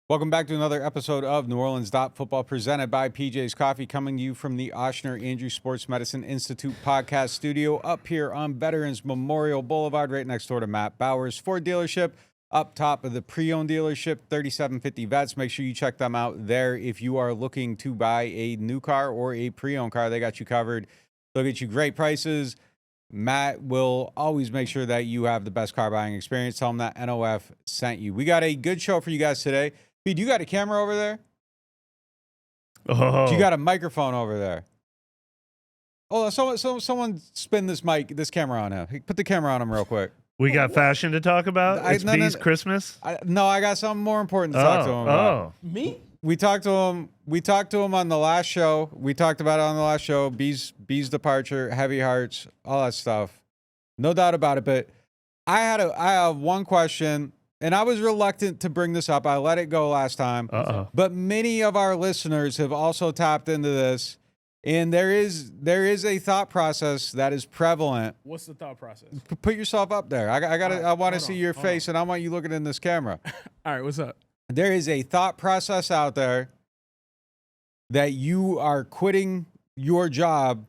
Welcome back to another episode of NewOrleans.Football presented by PJ's Coffee, coming to you from the Oshner Andrews Sports Medicine Institute podcast studio up here on Veterans Memorial Boulevard, right next door to Matt Bowers Ford dealership, up top of the pre-owned dealership, 3750 Vets. Make sure you check them out there if you are looking to buy a new car or a pre-owned car. They got you covered. They'll get you great prices. Matt will always make sure that you have the best car buying experience. Tell them that NOF sent you. We got a good show for you guys today. Do you got a camera over there? Oh. Do you got a microphone over there? Oh, someone spin this camera on him. Put the camera on him real quick. We got fashion to talk about? It's B's Christmas? I got something more important to talk to him about. Me? We talked to him on the last show. We talked about it on the last show. B's departure, heavy hearts, all that stuff. No doubt about it. But I have one question. And I was reluctant to bring this up. I let it go last time. But many of our listeners have also tapped into this. And there is a thought process that is prevalent. What's the thought process? Put yourself up there. I want to see your face, and I want you looking in this camera. All right, what's up? There is a thought process out there that you are quitting your job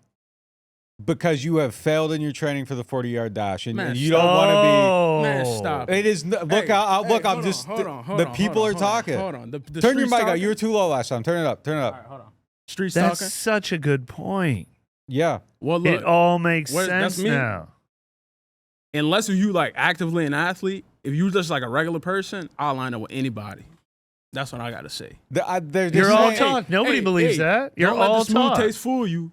because you have failed in your training for the 40-yard dash, and you don't want to be. Man, stop. It is. Look, Hey, I'm just. The people are talking. Hold on. The Turn your mic talking? out. You were too low last time. Turn it up. All right, hold on. Streets That's talking? such a good point. Yeah. Well, look. It all makes that's sense me. now. Unless you like actively an athlete, if you just like a regular person, I'll line up with anybody. That's what I got to say. You're all talk. Nobody believes that. You're don't all let the smooth talk. taste fool you.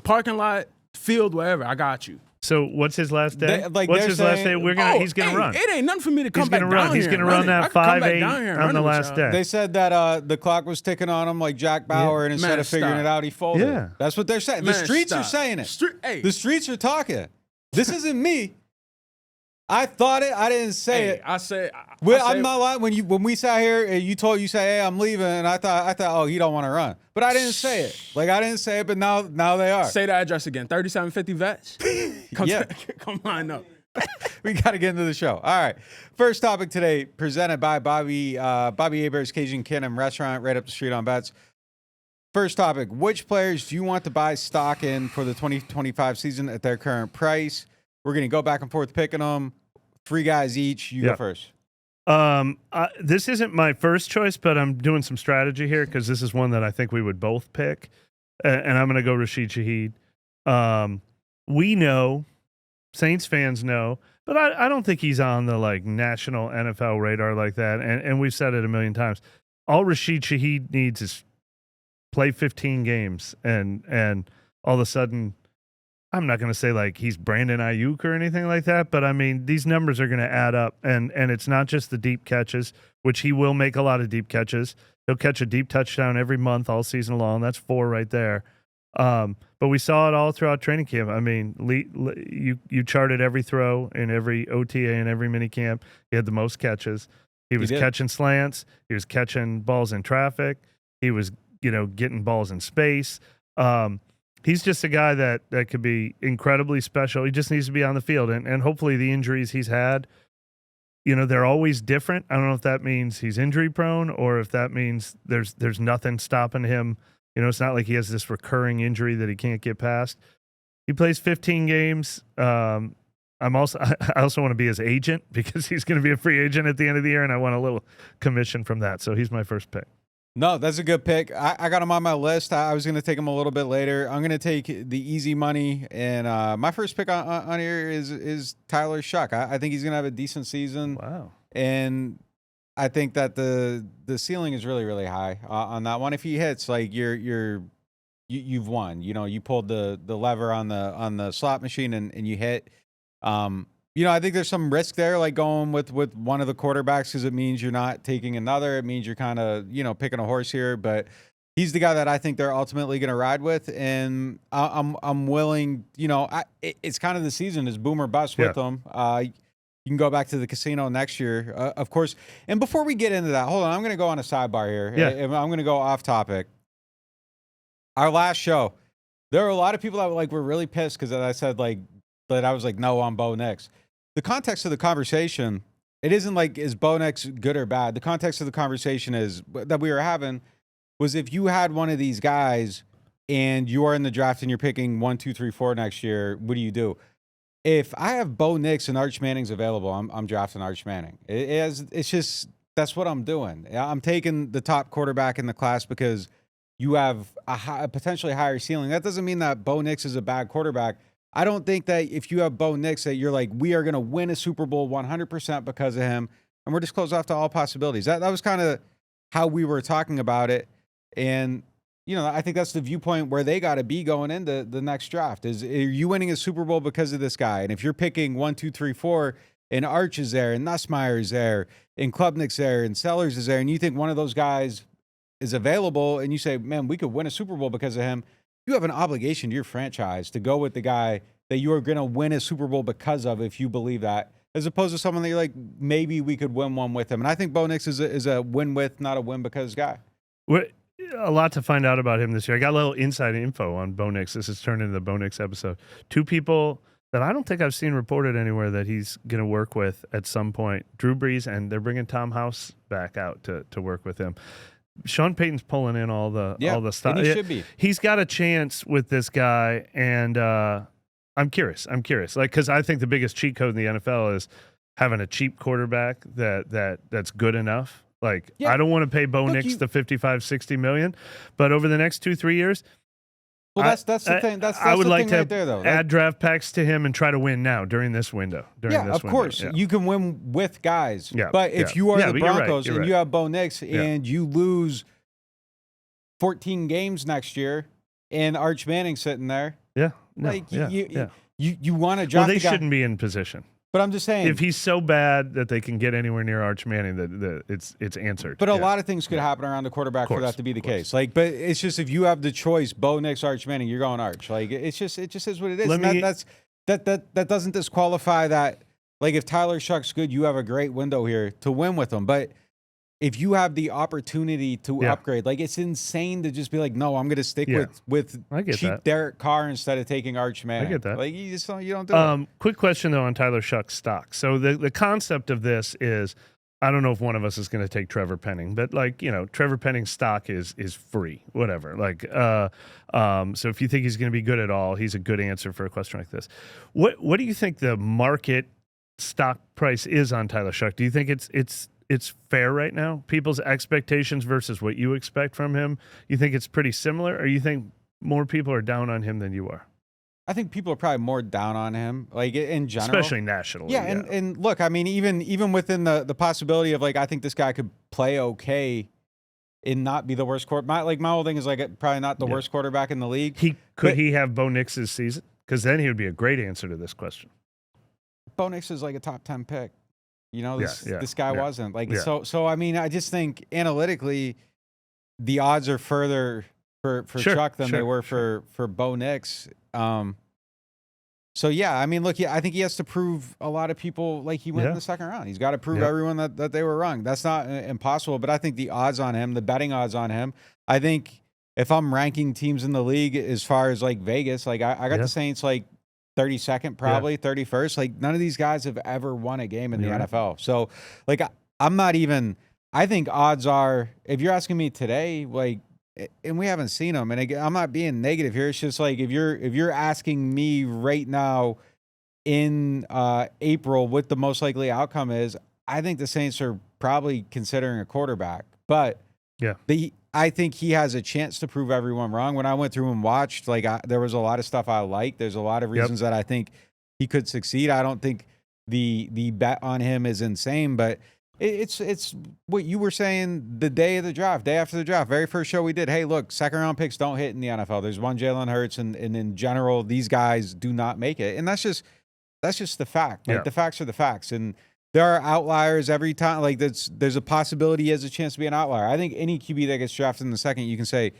Parking lot, field, wherever. I got you. So what's his last day? What's his last day? He's gonna run. It ain't nothing for me to come He's back gonna run. down He's here gonna and run it. that I can come back 5.8 down here and on run the it with last y'all. day. They said that the clock was ticking on him like Jack Bauer, and instead Man, of figuring stop. it out, he folded. Yeah. That's what they're saying. The Man, streets are stop. saying it. Hey, The streets are talking. This isn't me. I thought it. I didn't say it. I said. I'm not lying. When we sat here, and you say, "Hey, I'm leaving," and I thought, oh, he don't want to run, but I didn't say it. Like I didn't say it, but now they are. Say the address again. 3750 Vets. Yeah. Come line up. We got to get into the show. All right. First topic today, presented by Bobby Hebert's Cajun Cannon Restaurant, right up the street on Betts. First topic: which players do you want to buy stock in for the 2025 season at their current price? We're going to go back and forth picking them. 3 guys each. You go first. This isn't my first choice, but I'm doing some strategy here because this is one that I think we would both pick, and I'm going to go Rashid Shaheed. We know, Saints fans know, but I don't think he's on the like national NFL radar like that, and we've said it a million times. All Rashid Shaheed needs is play 15 games, and all of a sudden, I'm not going to say like he's Brandon Ayuk or anything like that, but I mean, these numbers are going to add up, and it's not just the deep catches, which he will make a lot of deep catches. He'll catch a deep touchdown every month all season long. That's 4 right there. But we saw it all throughout training camp. I mean, you charted every throw in every OTA and every mini camp. He had the most catches. He was catching slants. He was catching balls in traffic. He was, getting balls in space. He's just a guy that could be incredibly special. He just needs to be on the field. And hopefully the injuries he's had, they're always different. I don't know if that means he's injury prone or if that means there's nothing stopping him. It's not like he has this recurring injury that he can't get past. He plays 15 games. I also want to be his agent because he's going to be a free agent at the end of the year, and I want a little commission from that. So he's my first pick. No, that's a good pick. I got him on my list. I was going to take him a little bit later. I'm going to take the easy money, and my first pick on here is Tyler Shuck. I think he's going to have a decent season. Wow. And I think that the ceiling is really, really high on that one. If he hits, like you've won. You pulled the lever on the slot machine and you hit. I think there's some risk there, like going with one of the quarterbacks, because it means you're not taking another. It means you're kind of, picking a horse here. But he's the guy that I think they're ultimately going to ride with, and I'm willing. It's kind of the season is boom or bust with them. You can go back to the casino next year, of course. And before we get into that, hold on, I'm going to go on a sidebar here. Yeah. I'm going to go off topic. Our last show, there were a lot of people that were really pissed because I said that I was like, no on Bo Nix. The context of the conversation It isn't like, is Bo Nix good or bad? The context of the conversation is that we were having was if you had one of these guys and you are in the draft and you're picking 1, 2, 3, 4 next year, what do? If I have Bo Nix and Arch Manning's available, I'm drafting Arch Manning. It's just, that's what I'm doing. I'm taking the top quarterback in the class because you have a potentially higher ceiling. That doesn't mean that Bo Nix is a bad quarterback. I don't think that if you have Bo Nix that you're like, we are going to win a Super Bowl 100% because of him, and we're just closed off to all possibilities. That was kind of how we were talking about it. And, you know, I think that's the viewpoint where they got to be going into the next draft is, are you winning a Super Bowl because of this guy? And if you're picking 1, 2, 3, 4, and Arch is there, and Nussmeier is there, and Klubnik's there, and Sellers is there, and you think one of those guys is available, and you say, man, we could win a Super Bowl because of him, you have an obligation to your franchise to go with the guy that you are going to win a Super Bowl because of, if you believe that, as opposed to someone that you're like, maybe we could win one with him. And I think Bo Nix is a win with, not a win because guy. A lot to find out about him this year. I got a little inside info on Bo Nix. This has turned into the Bo Nix episode. 2 people that I don't think I've seen reported anywhere that he's going to work with at some point. Drew Brees, and they're bringing Tom House back out to work with him. Sean Payton's pulling in all the stuff. And he should be. He's got a chance with this guy, and I'm curious. Like, because I think the biggest cheat code in the NFL is having a cheap quarterback that's good enough. Like, I don't want to pay Bo Nix the $55-60 million, but over the next 2-3 years, well, that's the thing. That's I would the like thing to right there, though. add draft packs to him and try to win now during this window. Of course. Yeah. You can win with guys. Yeah, but if you are the Broncos you're and right. you have Bo Nix and you lose 14 games next year and Arch Manning sitting there, you want to draft they the guy. shouldn't be in position. But I'm just saying, if he's so bad that they can get anywhere near Arch Manning, that it's answered. But a lot of things could happen around the quarterback for that to be the case. Like, but it's just, if you have the choice, Bo Nix, Arch Manning, you're going Arch. Like, it just is what it is. That doesn't disqualify that. Like, if Tyler Shuck's good, you have a great window here to win with him. But if you have the opportunity to upgrade, like, it's insane to just be like, no, I'm going to stick with cheap Derek Carr instead of taking Arch Manning. I get that. Like, you don't do it. Quick question, though, on Tyler Shuck's stock. So the concept of this is, I don't know if one of us is going to take Trevor Penning, but, like, you know, Trevor Penning's stock is free, whatever. Like, so if you think he's going to be good at all, he's a good answer for a question like this. What do you think the market stock price is on Tyler Shuck? Do you think it's fair right now? People's expectations versus what you expect from him. You think it's pretty similar, or you think more people are down on him than you are? I think people are probably more down on him, like, in general, especially nationally. Yeah, and look, I mean, even within the possibility of, like, I think this guy could play okay and not be the worst quarterback. My whole thing is, like, probably not the worst quarterback in the league. Could he have Bo Nix's season? Because then he would be a great answer to this question. Bo Nix is like a top 10 pick. You know, this guy wasn't. Like, so I mean, I just think analytically, the odds are further for Chuck than they were for Bo Nix. So yeah, I mean, look, I think he has to prove a lot of people, like, he went in the second round. He's got to prove everyone that they were wrong. That's not impossible, but I think the odds on him, the betting odds on him, I think if I'm ranking teams in the league as far as, like, Vegas, like, I got the Saints, like, 32nd, probably 31st. Like, none of these guys have ever won a game in the NFL. So, like, I'm not even, I think odds are, if you're asking me today, like, and we haven't seen them, and again, I'm not being negative here. It's just like, if you're asking me right now in April what the most likely outcome is, I think the Saints are probably considering a quarterback. But I think he has a chance to prove everyone wrong. When I went through and watched, like, there was a lot of stuff I liked. There's a lot of reasons that I think he could succeed. I don't think the bet on him is insane, but it's what you were saying the day after the draft, very first show we did. Hey, look, second round picks don't hit in the NFL. There's one Jalen Hurts, and in general, these guys do not make it, and that's just the fact. Like, the facts are the facts, and there are outliers every time. Like, there's a possibility he has a chance to be an outlier. I think any QB that gets drafted in the second, you can say,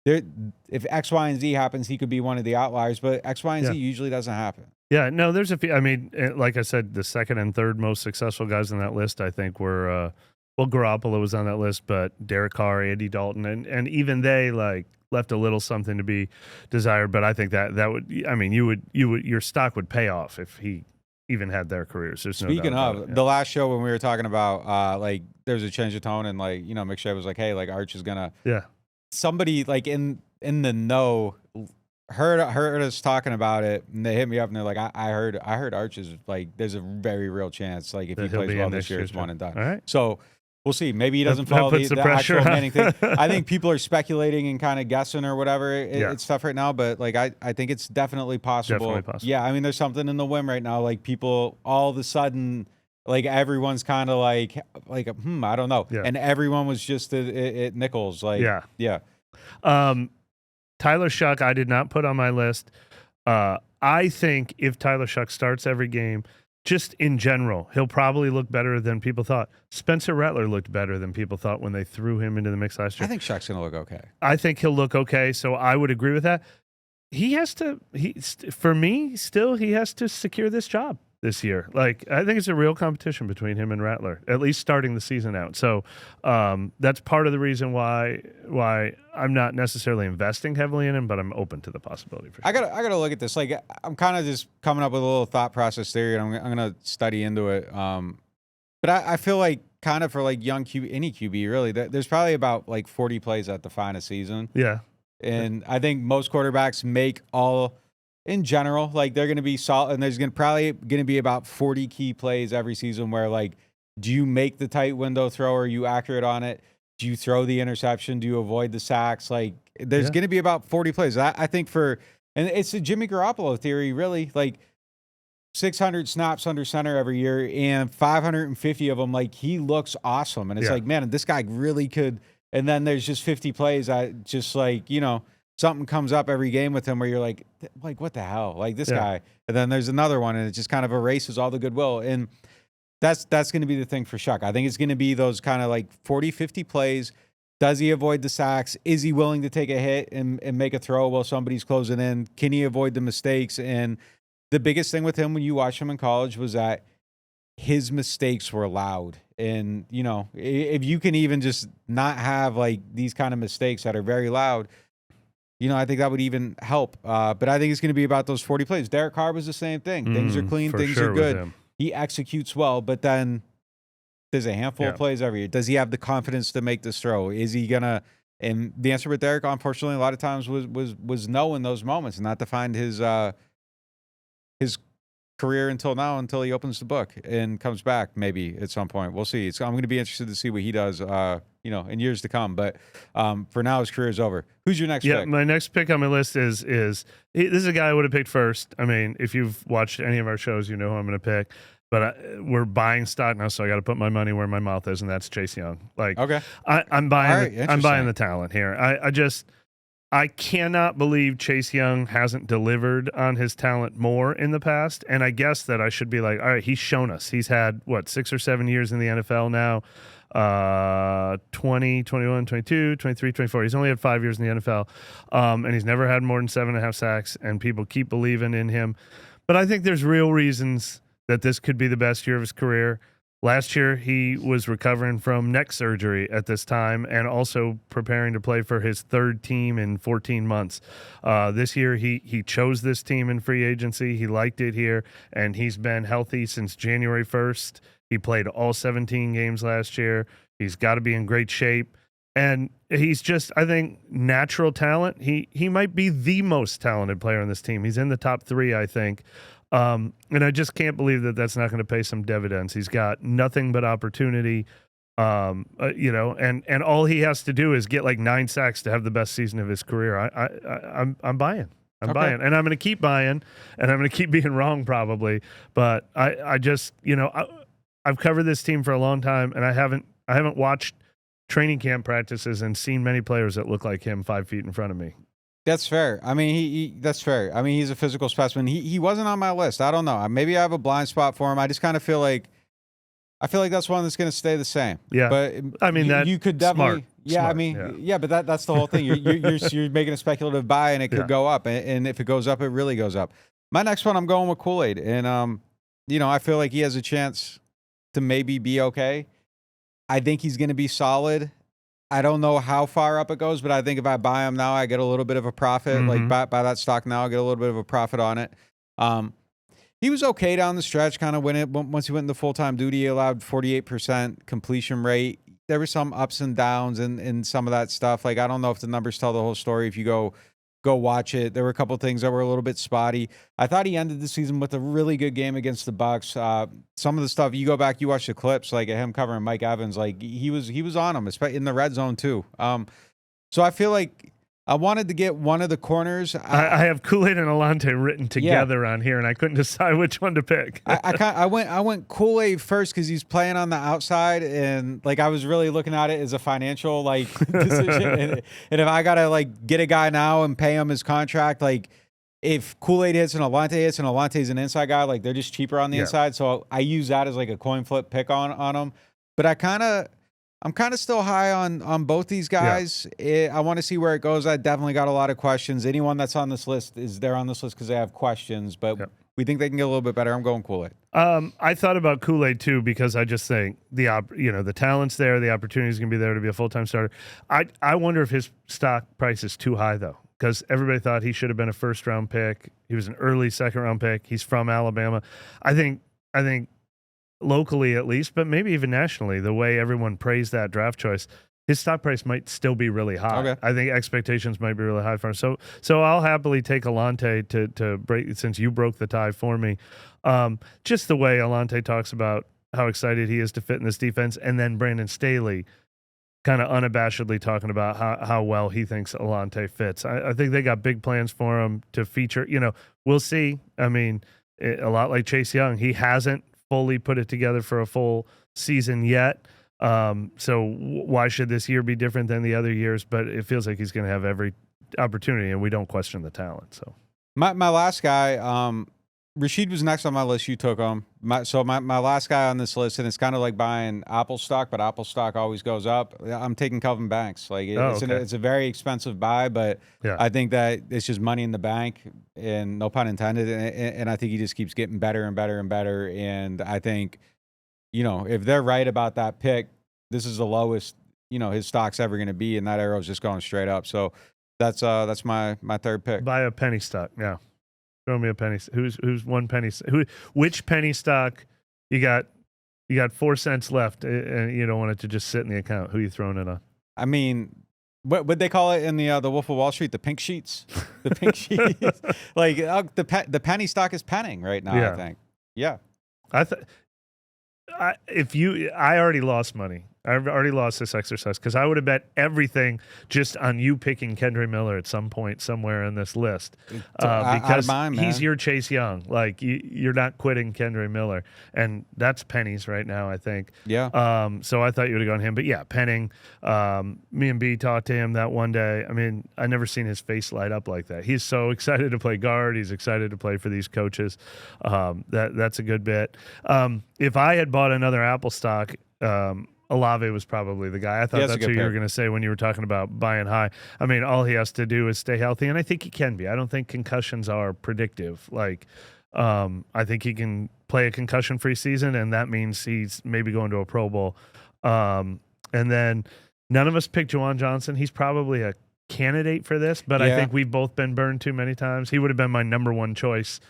if X, Y, and Z happens, he could be one of the outliers, but X, Y, and Z usually doesn't happen. Yeah, no, there's a few. I mean, like I said, the second and third most successful guys on that list, I think, were, Garoppolo was on that list, but Derek Carr, Andy Dalton, and even they, like, left a little something to be desired. But I think that would, I mean, your stock would pay off if he even had their careers. There's Speaking no doubt of about it. the last show when we were talking about like there was a change of tone and like McShay was like, hey, like Arch is gonna somebody like in the know heard us talking about it, and they hit me up and they're like, I heard Arch is like there's a very real chance like if he plays well this year it's one and done. All right. So we'll see. Maybe he doesn't follow puts the pressure actual on. Manning thing. I think people are speculating and kind of guessing or whatever it's stuff right now, but like I think it's definitely possible. Definitely possible. Yeah, I mean there's something in the whim right now. Like people all of a sudden like everyone's kind of like I don't know. Yeah. And everyone was just at Nichols. Like yeah. Tyler Shuck, I did not put on my list. I think if Tyler Shuck starts every game, just in general, he'll probably look better than people thought. Spencer Rattler looked better than people thought when they threw him into the mix last year. I think Shuck's going to look okay. I think he'll look okay, so I would agree with that. He has to, for me, still, he has to secure this job this year. Like, I think it's a real competition between him and Rattler, at least starting the season out. So that's part of the reason why I'm not necessarily investing heavily in him, but I'm open to the possibility for sure. I gotta look at this. Like, I'm kind of just coming up with a little thought process theory, and I'm gonna study into it. But I feel like kind of for like young QB, any QB really, there's probably about like 40 plays that define a season. Yeah. And I think most quarterbacks make all, in general, like they're going to be solid, and there's probably going to be about 40 key plays every season where like, do you make the tight window throw? Are you accurate on it? Do you throw the interception? Do you avoid the sacks? Like there's going to be about 40 plays. I think and it's a Jimmy Garoppolo theory, really, like 600 snaps under center every year and 550 of them, like he looks awesome. And it's like, man, this guy really could. And then there's just 50 plays. I just like, something comes up every game with him where you're like what the hell, like this guy. And then there's another one, and it just kind of erases all the goodwill. And that's going to be the thing for Shuck. I think it's going to be those kind of like 40, 50 plays. Does he avoid the sacks? Is he willing to take a hit and make a throw while somebody's closing in? Can he avoid the mistakes? And the biggest thing with him when you watch him in college was that his mistakes were loud. And, if you can even just not have like these kind of mistakes that are very loud, I think that would even help. But I think it's going to be about those 40 plays. Derek Carr was the same thing. Things are clean. Things are good. He executes well, but then there's a handful of plays every year. Does he have the confidence to make this throw? Is he going to – and the answer with Derek, unfortunately, a lot of times was no in those moments, and not to find his career until he opens the book and comes back maybe at some point. We'll see. I'm going to be interested to see what he does, in years to come. But for now, his career is over. Who's your next pick? Yeah, my next pick on my list is this is a guy I would have picked first. I mean, if you've watched any of our shows, you know who I'm going to pick. But we're buying stock now, so I got to put my money where my mouth is, and that's Chase Young. Like, okay, I'm buying. I'm buying the talent here. I cannot believe Chase Young hasn't delivered on his talent more in the past. And I guess that I should be like, all right, he's shown us. He's had, 6 or 7 years in the NFL now, 20, 21, 22, 23, 24. He's only had 5 years in the NFL, and he's never had more than 7.5 sacks, and people keep believing in him. But I think there's real reasons that this could be the best year of his career. Last year, he was recovering from neck surgery at this time and also preparing to play for his third team in 14 months. This year, he chose this team in free agency. He liked it here, and he's been healthy since January 1st. He played all 17 games last year. He's got to be in great shape. And he's just, I think, natural talent. He might be the most talented player on this team. He's in the top 3, I think. And I just can't believe that that's not going to pay some dividends. He's got nothing but opportunity, and all he has to do is get like 9 sacks to have the best season of his career. I'm buying. I'm buying, and I'm going to keep buying, and I'm going to keep being wrong probably. But I just, I've covered this team for a long time, and I haven't watched training camp practices and seen many players that look like him 5 feet in front of me. That's fair. I mean, that's fair. I mean, he's a physical specimen. He wasn't on my list. I don't know. Maybe I have a blind spot for him. I just kind of feel like that's one that's going to stay the same. Yeah. But I mean, you could definitely. Yeah. Smart. I mean, yeah. But that's the whole thing. You're making a speculative buy, and it could go up. And if it goes up, it really goes up. My next one, I'm going with KoolAid, and I feel like he has a chance to maybe be okay. I think he's going to be solid. I don't know how far up it goes, but I think if I buy him now, I get a little bit of a profit. Mm-hmm. Like buy that stock now, I get a little bit of a profit on it. He was okay down the stretch, kind of once he went into full-time duty, he allowed 48% completion rate. There were some ups and downs in some of that stuff. Like, I don't know if the numbers tell the whole story. If you go watch it, there were a couple of things that were a little bit spotty. I thought he ended the season with a really good game against the Bucks. Some of the stuff, you go back, you watch the clips, like him covering Mike Evans, like he was on him, especially in the red zone too. So I feel like I wanted to get one of the corners. I have KoolAid and Alante written together on here, and I couldn't decide which one to pick. I went KoolAid first because he's playing on the outside, and like I was really looking at it as a financial like decision. And if I gotta like get a guy now and pay him his contract, like if KoolAid hits and Alante hits and Alante's an inside guy, like they're just cheaper on the inside. So I use that as like a coin flip pick on him. But I'm kind of still high on both these guys. I want to see where it goes. I definitely got a lot of questions. Anyone that's on this list is there on this list because they have questions, but we think they can get a little bit better. I'm going KoolAid. I thought about KoolAid too because I just think the talent's there, the opportunity's going to be there to be a full-time starter. I wonder if his stock price is too high though, because everybody thought he should have been a first-round pick. He was an early second-round pick. He's from Alabama. I think locally at least, but maybe even nationally, the way everyone praised that draft choice, his stock price might still be really high. Okay. I think expectations might be really high for him. So I'll happily take Alante to break, since you broke the tie for me. Just the way Alante talks about how excited he is to fit in this defense, and then Brandon Staley kind of unabashedly talking about how well he thinks Alante fits. I think they got big plans for him to feature. We'll see. I mean, a lot like Chase Young, he hasn't fully put it together for a full season yet. So why should this year be different than the other years? But it feels like he's going to have every opportunity, and we don't question the talent. So my last guy, Rashid was next on my list. You took him. My last guy on this list, and it's kind of like buying Apple stock, but Apple stock always goes up. I'm taking Kelvin Banks. Like it's a very expensive buy, but I think that it's just money in the bank, and no pun intended. And I think he just keeps getting better and better and better. And I think, if they're right about that pick, this is the lowest, his stock's ever going to be, and that arrow's just going straight up. So that's my third pick. Buy a penny stock, yeah. Throw me a penny. Who's one penny? Which penny stock you got? You got 4 cents left, and you don't want it to just sit in the account. Who are you throwing it on? I mean, what would they call it in the Wolf of Wall Street? The pink sheets. The pink sheets. Like the penny stock is penning right now. I think. Yeah. I already lost money. I've already lost this exercise because I would have bet everything just on you picking Kendre Miller at some point somewhere in this list because he's your Chase Young. Like you're not quitting Kendre Miller, and that's pennies right now, I think. Yeah. So I thought you would have gone him, but yeah, penning. Me and B talked to him that one day. I mean, I never seen his face light up like that. He's so excited to play guard. He's excited to play for these coaches. That's a good bit. If I had bought another Apple stock, Olave was probably the guy. I thought that's who you were going to say when you were talking about buying high. I mean, all he has to do is stay healthy, and I think he can be. I don't think concussions are predictive. Like, I think he can play a concussion-free season, and that means he's maybe going to a Pro Bowl. And then none of us picked Juwan Johnson. He's probably a candidate for this, but I think we've both been burned too many times. He would have been my number one choice,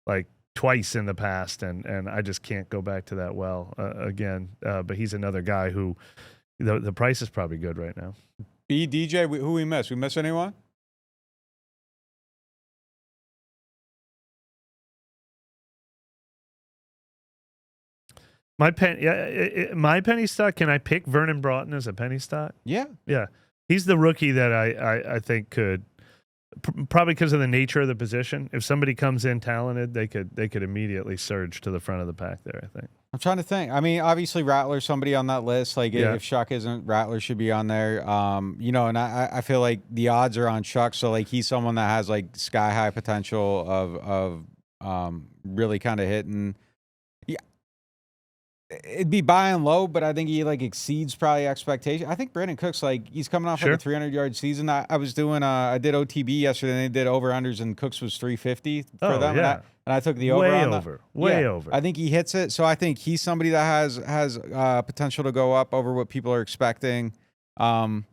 like, twice in the past, and I just can't go back to that again. But he's another guy who the price is probably good right now. DJ, who we miss? We miss anyone? My penny stock. Can I pick Vernon Broughton as a penny stock? Yeah. He's the rookie that I think could. Probably because of the nature of the position. If somebody comes in talented, they could immediately surge to the front of the pack there, I think. I'm trying to think. I mean, obviously Rattler's somebody on that list. Like if Shuck isn't, Rattler should be on there. And I feel like the odds are on Shuck. So like he's someone that has like sky high potential of really kind of hitting. It'd be buying low, but I think he like exceeds probably expectation. I think Brandon Cooks, like he's coming off like a 300-yard season. I was doing I did OTB yesterday, and they did over-unders, and Cooks was 350 for them. Yeah. And I took the over. Way over. I think he hits it. So I think he's somebody that has potential to go up over what people are expecting. I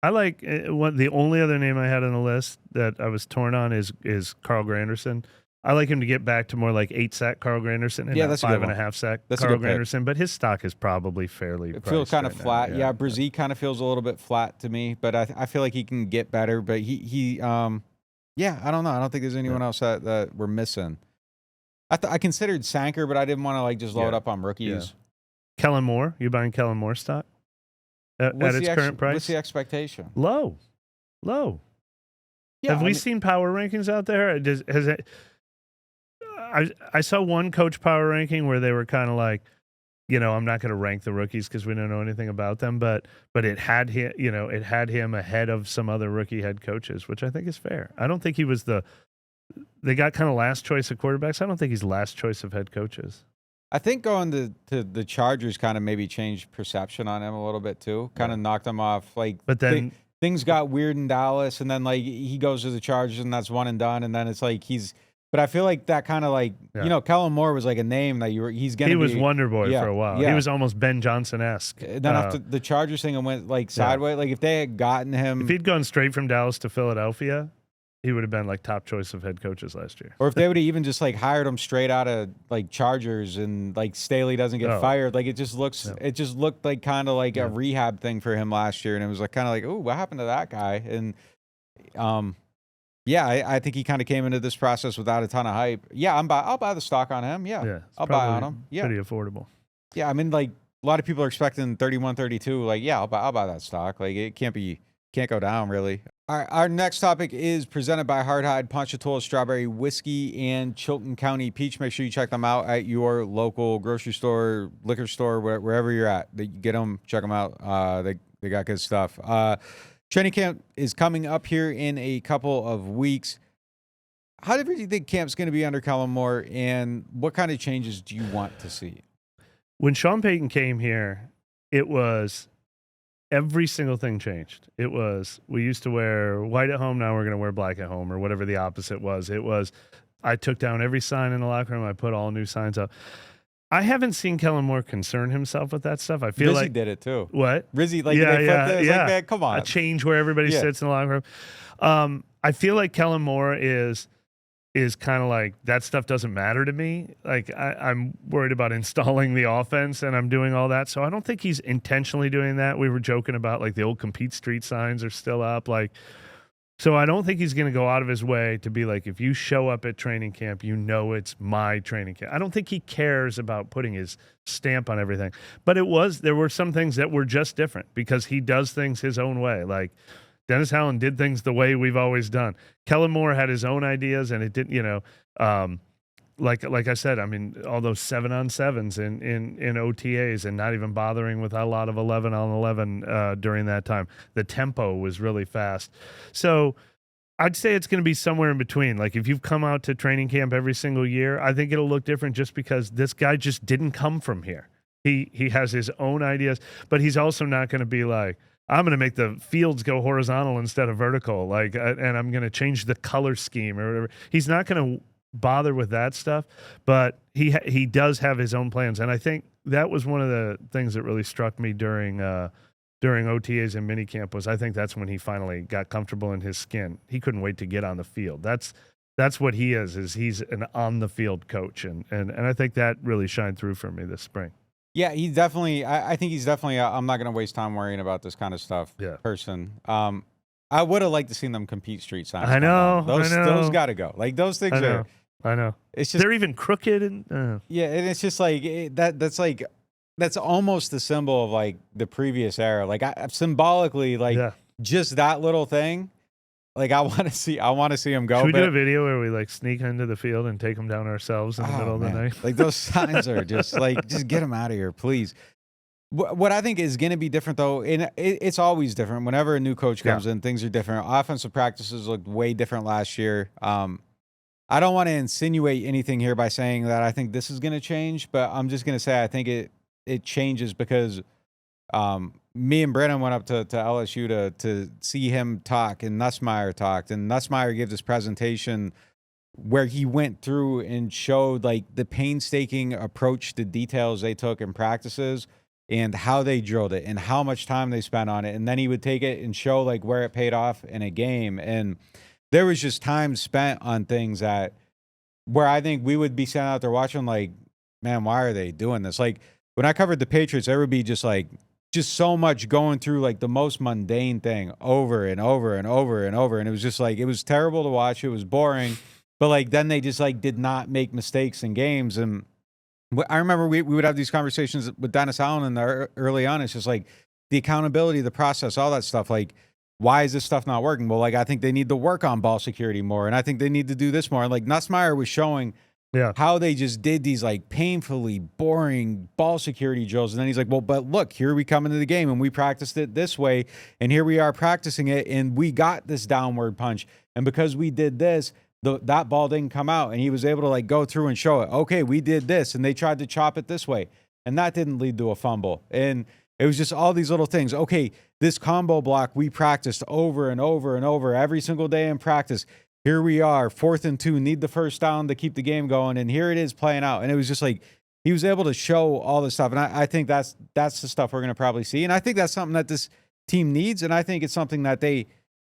like the only other name I had on the list that I was torn on is Carl Granderson. I like him to get back to more like 8-sack Carl Granderson and Yeah, not that's a good one. 5.5-sack That's a Carl good pick. Granderson. But his stock is probably fairly. It feels kind of right flat. now. Yeah, Brzee kind of feels a little bit flat to me, but I feel like he can get better. But yeah, I don't know. I don't think there's anyone else that we're missing. I considered Sanker, but I didn't want to like just load up on rookies. Yeah. Kellen Moore, you buying Kellen Moore stock at its current price? What's the expectation? Low. Yeah, Have we seen power rankings out there? Has it? I saw one coach power ranking where they were kind of like, I'm not going to rank the rookies because we don't know anything about them, but it had him, it had him ahead of some other rookie head coaches, which I think is fair. I don't think he was they got kind of last choice of quarterbacks. I don't think he's last choice of head coaches. I think going to the Chargers kind of maybe changed perception on him a little bit too. Kind of knocked him off. Like, but then things got weird in Dallas, and then like he goes to the Chargers, and that's one and done. And then it's like But I feel like that kind of like Kellen Moore was like a name that he's gonna. He was Wonder Boy for a while. Yeah. He was almost Ben Johnson-esque. And then after the Chargers thing and went like sideways, like if they had gotten him, if he'd gone straight from Dallas to Philadelphia, he would have been like top choice of head coaches last year. Or if they would have even just like hired him straight out of like Chargers and like Staley doesn't get fired, like it just looked like kind of like a rehab thing for him last year, and it was like kind of like, oh, what happened to that guy? And I think he kind of came into this process without a ton of hype. Yeah, I'll buy the stock on him. Yeah, I'll buy on him. Yeah, pretty affordable. Yeah, I mean like a lot of people are expecting 31, 32. Like yeah, I'll buy that stock. Like it can't go down really. All right, our next topic is presented by Hardhide Ponchatoula Strawberry Whiskey and Chilton County Peach. Make sure you check them out at your local grocery store, liquor store, wherever you're at. You get them, check them out. They got good stuff. Training camp is coming up here in a couple of weeks. How do you think camp's going to be under Kellen Moore, and what kind of changes do you want to see? When Sean Payton came here, it was every single thing changed. It was, we used to wear white at home, now we're going to wear black at home, or whatever the opposite was. It was, I took down every sign in the locker room, I put all new signs up. I haven't seen Kellen Moore concern himself with that stuff. I feel Rizzy like did it too. What? Rizzy, like they flipped it. Like, man, come on. A change where everybody sits in the locker room. I feel like Kellen Moore is kind of like, that stuff doesn't matter to me. Like I'm worried about installing the offense and I'm doing all that. So I don't think he's intentionally doing that. We were joking about like the old Compete Street signs are still up. Like, so I don't think he's going to go out of his way to be like, if you show up at training camp, it's my training camp. I don't think he cares about putting his stamp on everything. But there were some things that were just different because he does things his own way. Like Dennis Allen did things the way we've always done. Kellen Moore had his own ideas, and it didn't, like I said, I mean, all those 7-on-7s in OTAs and not even bothering with a lot of 11-on-11 during that time. The tempo was really fast. So I'd say it's going to be somewhere in between. Like if you've come out to training camp every single year, I think it'll look different just because this guy just didn't come from here. He has his own ideas, but he's also not going to be like, I'm going to make the fields go horizontal instead of vertical, and I'm going to change the color scheme or whatever. He's not going to bother with that stuff, but he does have his own plans, and I think that was one of the things that really struck me during OTAs and minicamp was I think that's when he finally got comfortable in his skin. He couldn't wait to get on the field. That's what he is he's an on the field coach, and I think that really shined through for me this spring. Yeah, he definitely. I think he's definitely. I'm not going to waste time worrying about this kind of stuff. Yeah. Person. I would have liked to see them Compete Street signs. I know. Those got to go. Like those things are. I know. It's just they're even crooked and. Yeah, and it's just like that's almost the symbol of like the previous era. Like symbolically, like just that little thing. Like I want to see him go. Should we do a video where we like sneak into the field and take them down ourselves in the middle of the night? Like those signs are just like, just get them out of here, please. What I think is going to be different though, and it's always different. Whenever a new coach comes in, things are different. Offensive practices looked way different last year. I don't want to insinuate anything here by saying that I think this is going to change, but I'm just going to say I think it changes because me and Brennan went up to LSU to see him talk, and Nussmeier talked, and Nussmeier gave this presentation where he went through and showed like the painstaking approach to details they took in practices and how they drilled it and how much time they spent on it. And then he would take it and show like where it paid off in a game. And there was just time spent on things that where I think we would be sitting out there watching like, man, why are they doing this? Like when I covered the Patriots, there would be just so much going through like the most mundane thing over and over and over and over. And it was just like, it was terrible to watch. It was boring, but like, then they just like did not make mistakes in games. And I remember we would have these conversations with Dennis Allen in the early on. It's just like the accountability, the process, all that stuff. Like, why is this stuff not working? Well, like, I think they need to work on ball security more. And I think they need to do this more. And like Nussmeier was showing how they just did these like painfully boring ball security drills. And then he's like, well, but look, here we come into the game and we practiced it this way. And here we are practicing it. And we got this downward punch. And because we did this, that ball didn't come out. And he was able to like go through and show it. Okay, we did this. And they tried to chop it this way. And that didn't lead to a fumble. And it was just all these little things. Okay, this combo block we practiced over and over and over every single day in practice. Here we are, 4th and 2, need the first down to keep the game going, and here it is playing out. And it was just like he was able to show all this stuff. And I think that's the stuff we're going to probably see. And I think that's something that this team needs, and I think it's something that they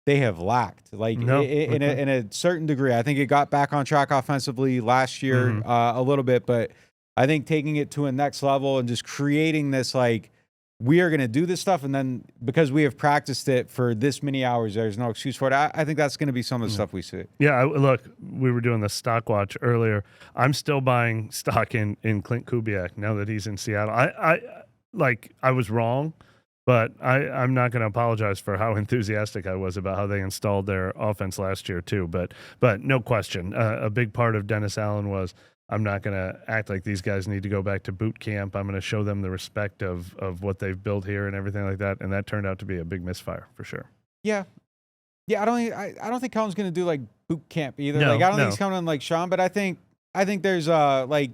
have lacked, like in a certain degree. I think it got back on track offensively last year a little bit, but I think taking it to a next level and just creating this like, we are going to do this stuff, and then because we have practiced it for this many hours, there's no excuse for it. I think that's going to be some of the stuff we see. Yeah, look, we were doing the stock watch earlier. I'm still buying stock in Clint Kubiak now that he's in Seattle. I was wrong, but I'm not going to apologize for how enthusiastic I was about how they installed their offense last year too. But no question, a big part of Dennis Allen was, I'm not going to act like these guys need to go back to boot camp. I'm going to show them the respect of what they've built here and everything like that. And that turned out to be a big misfire for sure. Yeah. I don't think Kellen's going to do like boot camp either. No, like I don't think he's coming in like Sean, but I think there's like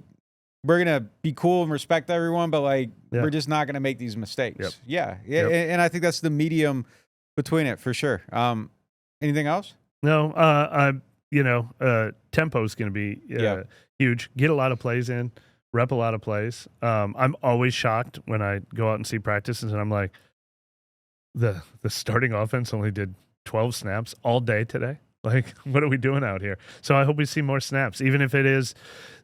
we're going to be cool and respect everyone, but like we're just not going to make these mistakes. Yep. Yeah. And I think that's the medium between it for sure. Anything else? No. Tempo is going to be huge. Get a lot of plays in, rep a lot of plays. I'm always shocked when I go out and see practices and I'm like, the starting offense only did 12 snaps all day today. Like, what are we doing out here? So I hope we see more snaps, even if it is.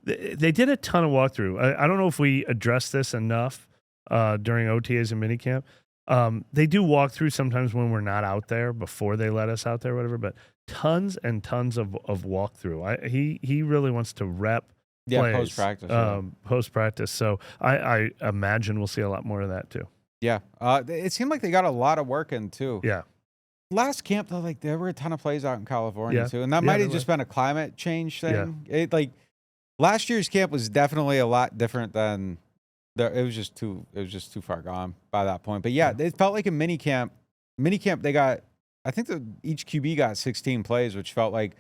They did a ton of walkthrough. I don't know if we addressed this enough during OTAs and minicamp. They do walk through sometimes when we're not out there before they let us out there, or whatever, but tons and tons of walkthrough. He really wants to rep plays, post-practice. So I imagine we'll see a lot more of that too. Yeah. It seemed like they got a lot of work in too. Yeah. Last camp, though, like there were a ton of plays out in California too. And that might have just been a climate change thing. Yeah. Last year's camp was definitely a lot different than it was just too far gone by that point. But it felt like a mini camp they got, I think each QB got 16 plays, which felt like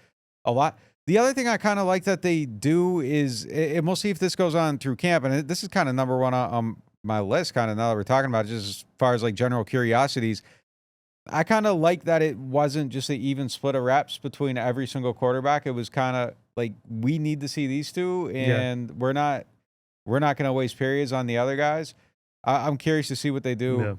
a lot. The other thing I kind of like that they do is, and we'll see if this goes on through camp, and this is kind of number one on my list, kind of now that we're talking about it, just as far as like general curiosities. I kind of like that it wasn't just an even split of reps between every single quarterback. It was kind of like, we need to see these two, and we're not going to waste periods on the other guys. I'm curious to see what they do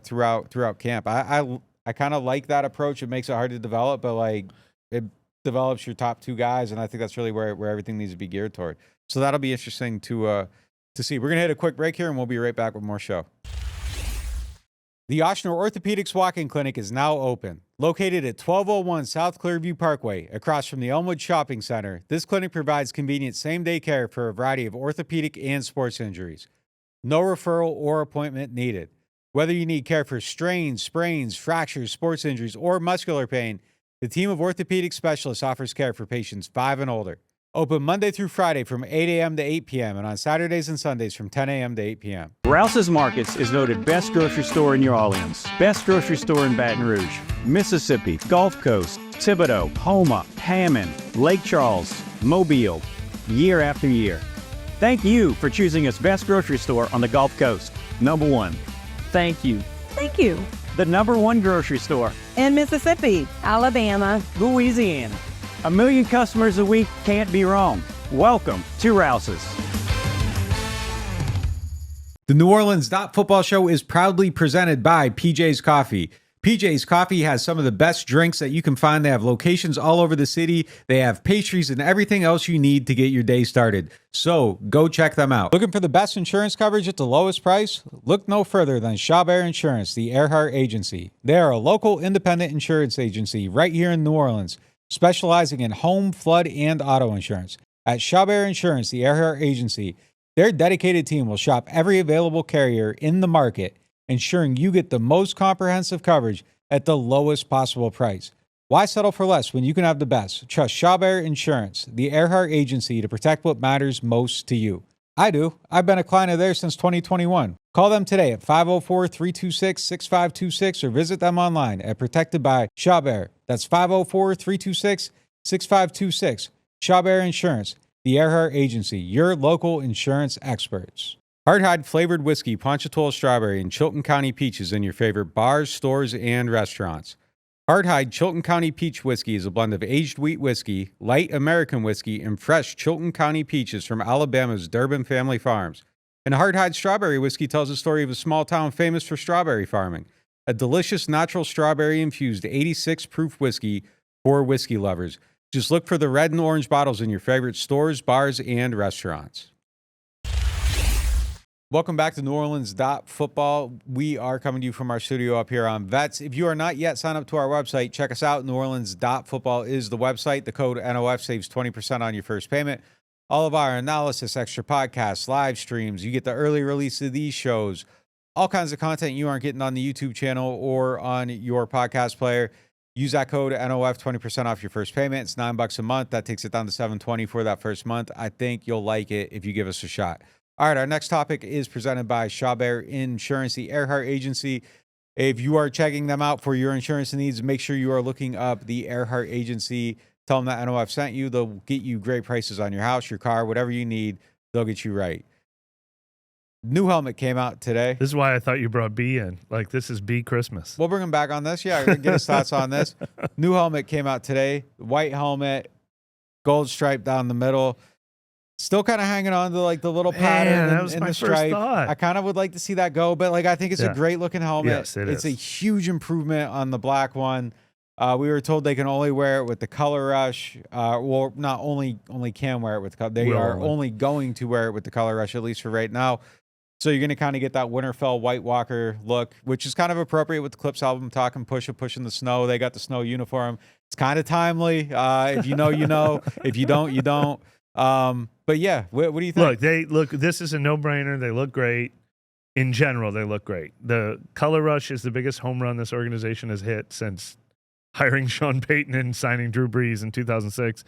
throughout camp. I kind of like that approach. It makes it hard to develop, but like it develops your top two guys, and I think that's really where everything needs to be geared toward. So that'll be interesting to see. We're gonna hit a quick break here, and we'll be right back with more show. The Ochsner Orthopedics Walk-In Clinic is now open. Located at 1201 South Clearview Parkway, across from the Elmwood Shopping Center, this clinic provides convenient same-day care for a variety of orthopedic and sports injuries. No referral or appointment needed. Whether you need care for strains, sprains, fractures, sports injuries, or muscular pain, the team of orthopedic specialists offers care for patients 5 and older. Open Monday through Friday from 8 a.m. to 8 p.m. and on Saturdays and Sundays from 10 a.m. to 8 p.m. Rouse's Markets is voted best grocery store in New Orleans, best grocery store in Baton Rouge, Mississippi, Gulf Coast, Thibodaux, Houma, Hammond, Lake Charles, Mobile, year after year. Thank you for choosing us best grocery store on the Gulf Coast. Number one. Thank you. Thank you. The number one grocery store in Mississippi, Alabama, Louisiana. 1 million customers a week can't be wrong. Welcome to Rouse's. The NewOrleans.Football show is proudly presented by PJ's Coffee. PJ's Coffee has some of the best drinks that you can find. They have locations all over the city. They have pastries and everything else you need to get your day started. So go check them out. Looking for the best insurance coverage at the lowest price? Look no further than Chabert Insurance, the Earhart Agency. They are a local independent insurance agency right here in New Orleans, specializing in home, flood, and auto insurance. At Chabert Insurance, the Earhart Agency, their dedicated team will shop every available carrier in the market, ensuring you get the most comprehensive coverage at the lowest possible price. Why settle for less when you can have the best? Trust Chabert Insurance, the Earhart Agency, to protect what matters most to you. I do. I've been a client of theirs since 2021. Call them today at 504-326-6526 or visit them online at Protected by Chabert. That's 504-326-6526. Chabert Insurance, the Earhart Agency, your local insurance experts. Hardhide flavored whiskey, Ponchatoula strawberry, and Chilton County peach is in your favorite bars, stores, and restaurants. Hardhide Chilton County peach whiskey is a blend of aged wheat whiskey, light American whiskey, and fresh Chilton County peaches from Alabama's Durbin Family Farms. And Hardhide strawberry whiskey tells the story of a small town famous for strawberry farming. A delicious natural strawberry-infused 86 proof whiskey for whiskey lovers. Just look for the red and orange bottles in your favorite stores, bars, and restaurants. Welcome back to NewOrleans.Football. We are coming to you from our studio up here on Vets. If you are not yet signed up to our website, check us out. NewOrleans.Football is the website. The code NOF saves 20% on your first payment. All of our analysis, extra podcasts, live streams. You get the early release of these shows. All kinds of content you aren't getting on the YouTube channel or on your podcast player. Use that code NOF, 20% off your first payment. It's $9 a month. That takes it down to $720 for that first month. I think you'll like it if you give us a shot. All right, our next topic is presented by Chabert Insurance, the Earhart Agency. If you are checking them out for your insurance needs, make sure you are looking up the Earhart Agency. Tell them that NOF sent you. They'll get you great prices on your house, your car, whatever you need. They'll get you right. New helmet came out today. This is why I thought you brought B in. Like, this is B Christmas. We'll bring him back on this. Yeah, get his thoughts on this. New helmet came out today. White helmet, gold stripe down the middle. Still kind of hanging on to like the little pattern in the stripe. Thought. I kind of would like to see that go, but like I think it's a great looking helmet. Yes, it's a huge improvement on the black one. We were told they can only wear it with the Color Rush. Well, not only can wear it with the color. They are only going to wear it with the Color Rush, at least for right now. So you're going to kind of get that Winterfell White Walker look, which is kind of appropriate with the Clips album, Talking Push It, Pushing the Snow. They got the snow uniform. It's kind of timely. If you know, you know. If you don't, you don't. But yeah, what do you think? This is a no-brainer. They look great. In general, they look great. The Color Rush is the biggest home run this organization has hit since hiring Sean Payton and signing Drew Brees in 2006.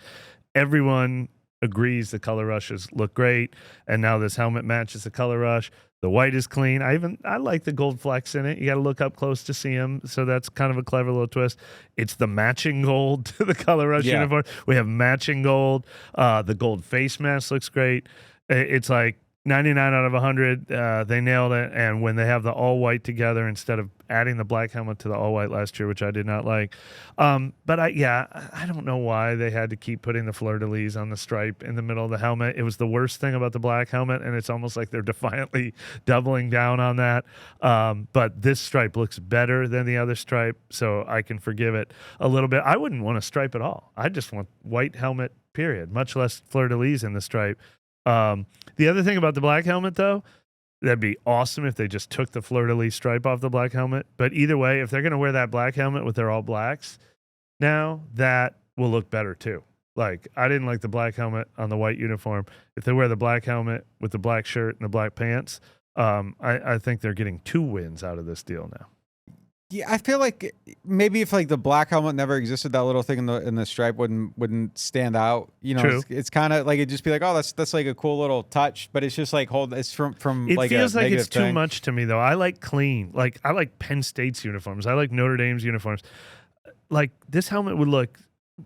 Everyone agrees the Color Rushes look great, and now this helmet matches the Color Rush. The white is clean. I like the gold flecks in it. You got to look up close to see them, so that's kind of a clever little twist. It's the matching gold to the Color Rush uniform. We have matching gold. The gold face mask looks great. It's like 99 out of 100. They nailed it, and when they have the all-white together instead of adding the black helmet to the all-white last year, which I did not like. But I don't know why they had to keep putting the fleur-de-lis on the stripe in the middle of the helmet. It was the worst thing about the black helmet, and it's almost like they're defiantly doubling down on that. But this stripe looks better than the other stripe, so I can forgive it a little bit. I wouldn't want a stripe at all. I just want white helmet, period, much less fleur-de-lis in the stripe. The other thing about the black helmet, though, that'd be awesome if they just took the fleur-de-lis stripe off the black helmet. But either way, if they're going to wear that black helmet with their all blacks, now that will look better too. Like, I didn't like the black helmet on the white uniform. If they wear the black helmet with the black shirt and the black pants, I think they're getting 2 wins out of this deal now. Yeah, I feel like maybe if like the black helmet never existed, that little thing in the stripe wouldn't stand out. You know, True. It's kind of like it'd just be like, oh, that's like a cool little touch, but it's just like it's from it like feels a like it's thing. too much to me though. I like clean. Like I like Penn State's uniforms. I like Notre Dame's uniforms. Like this helmet would look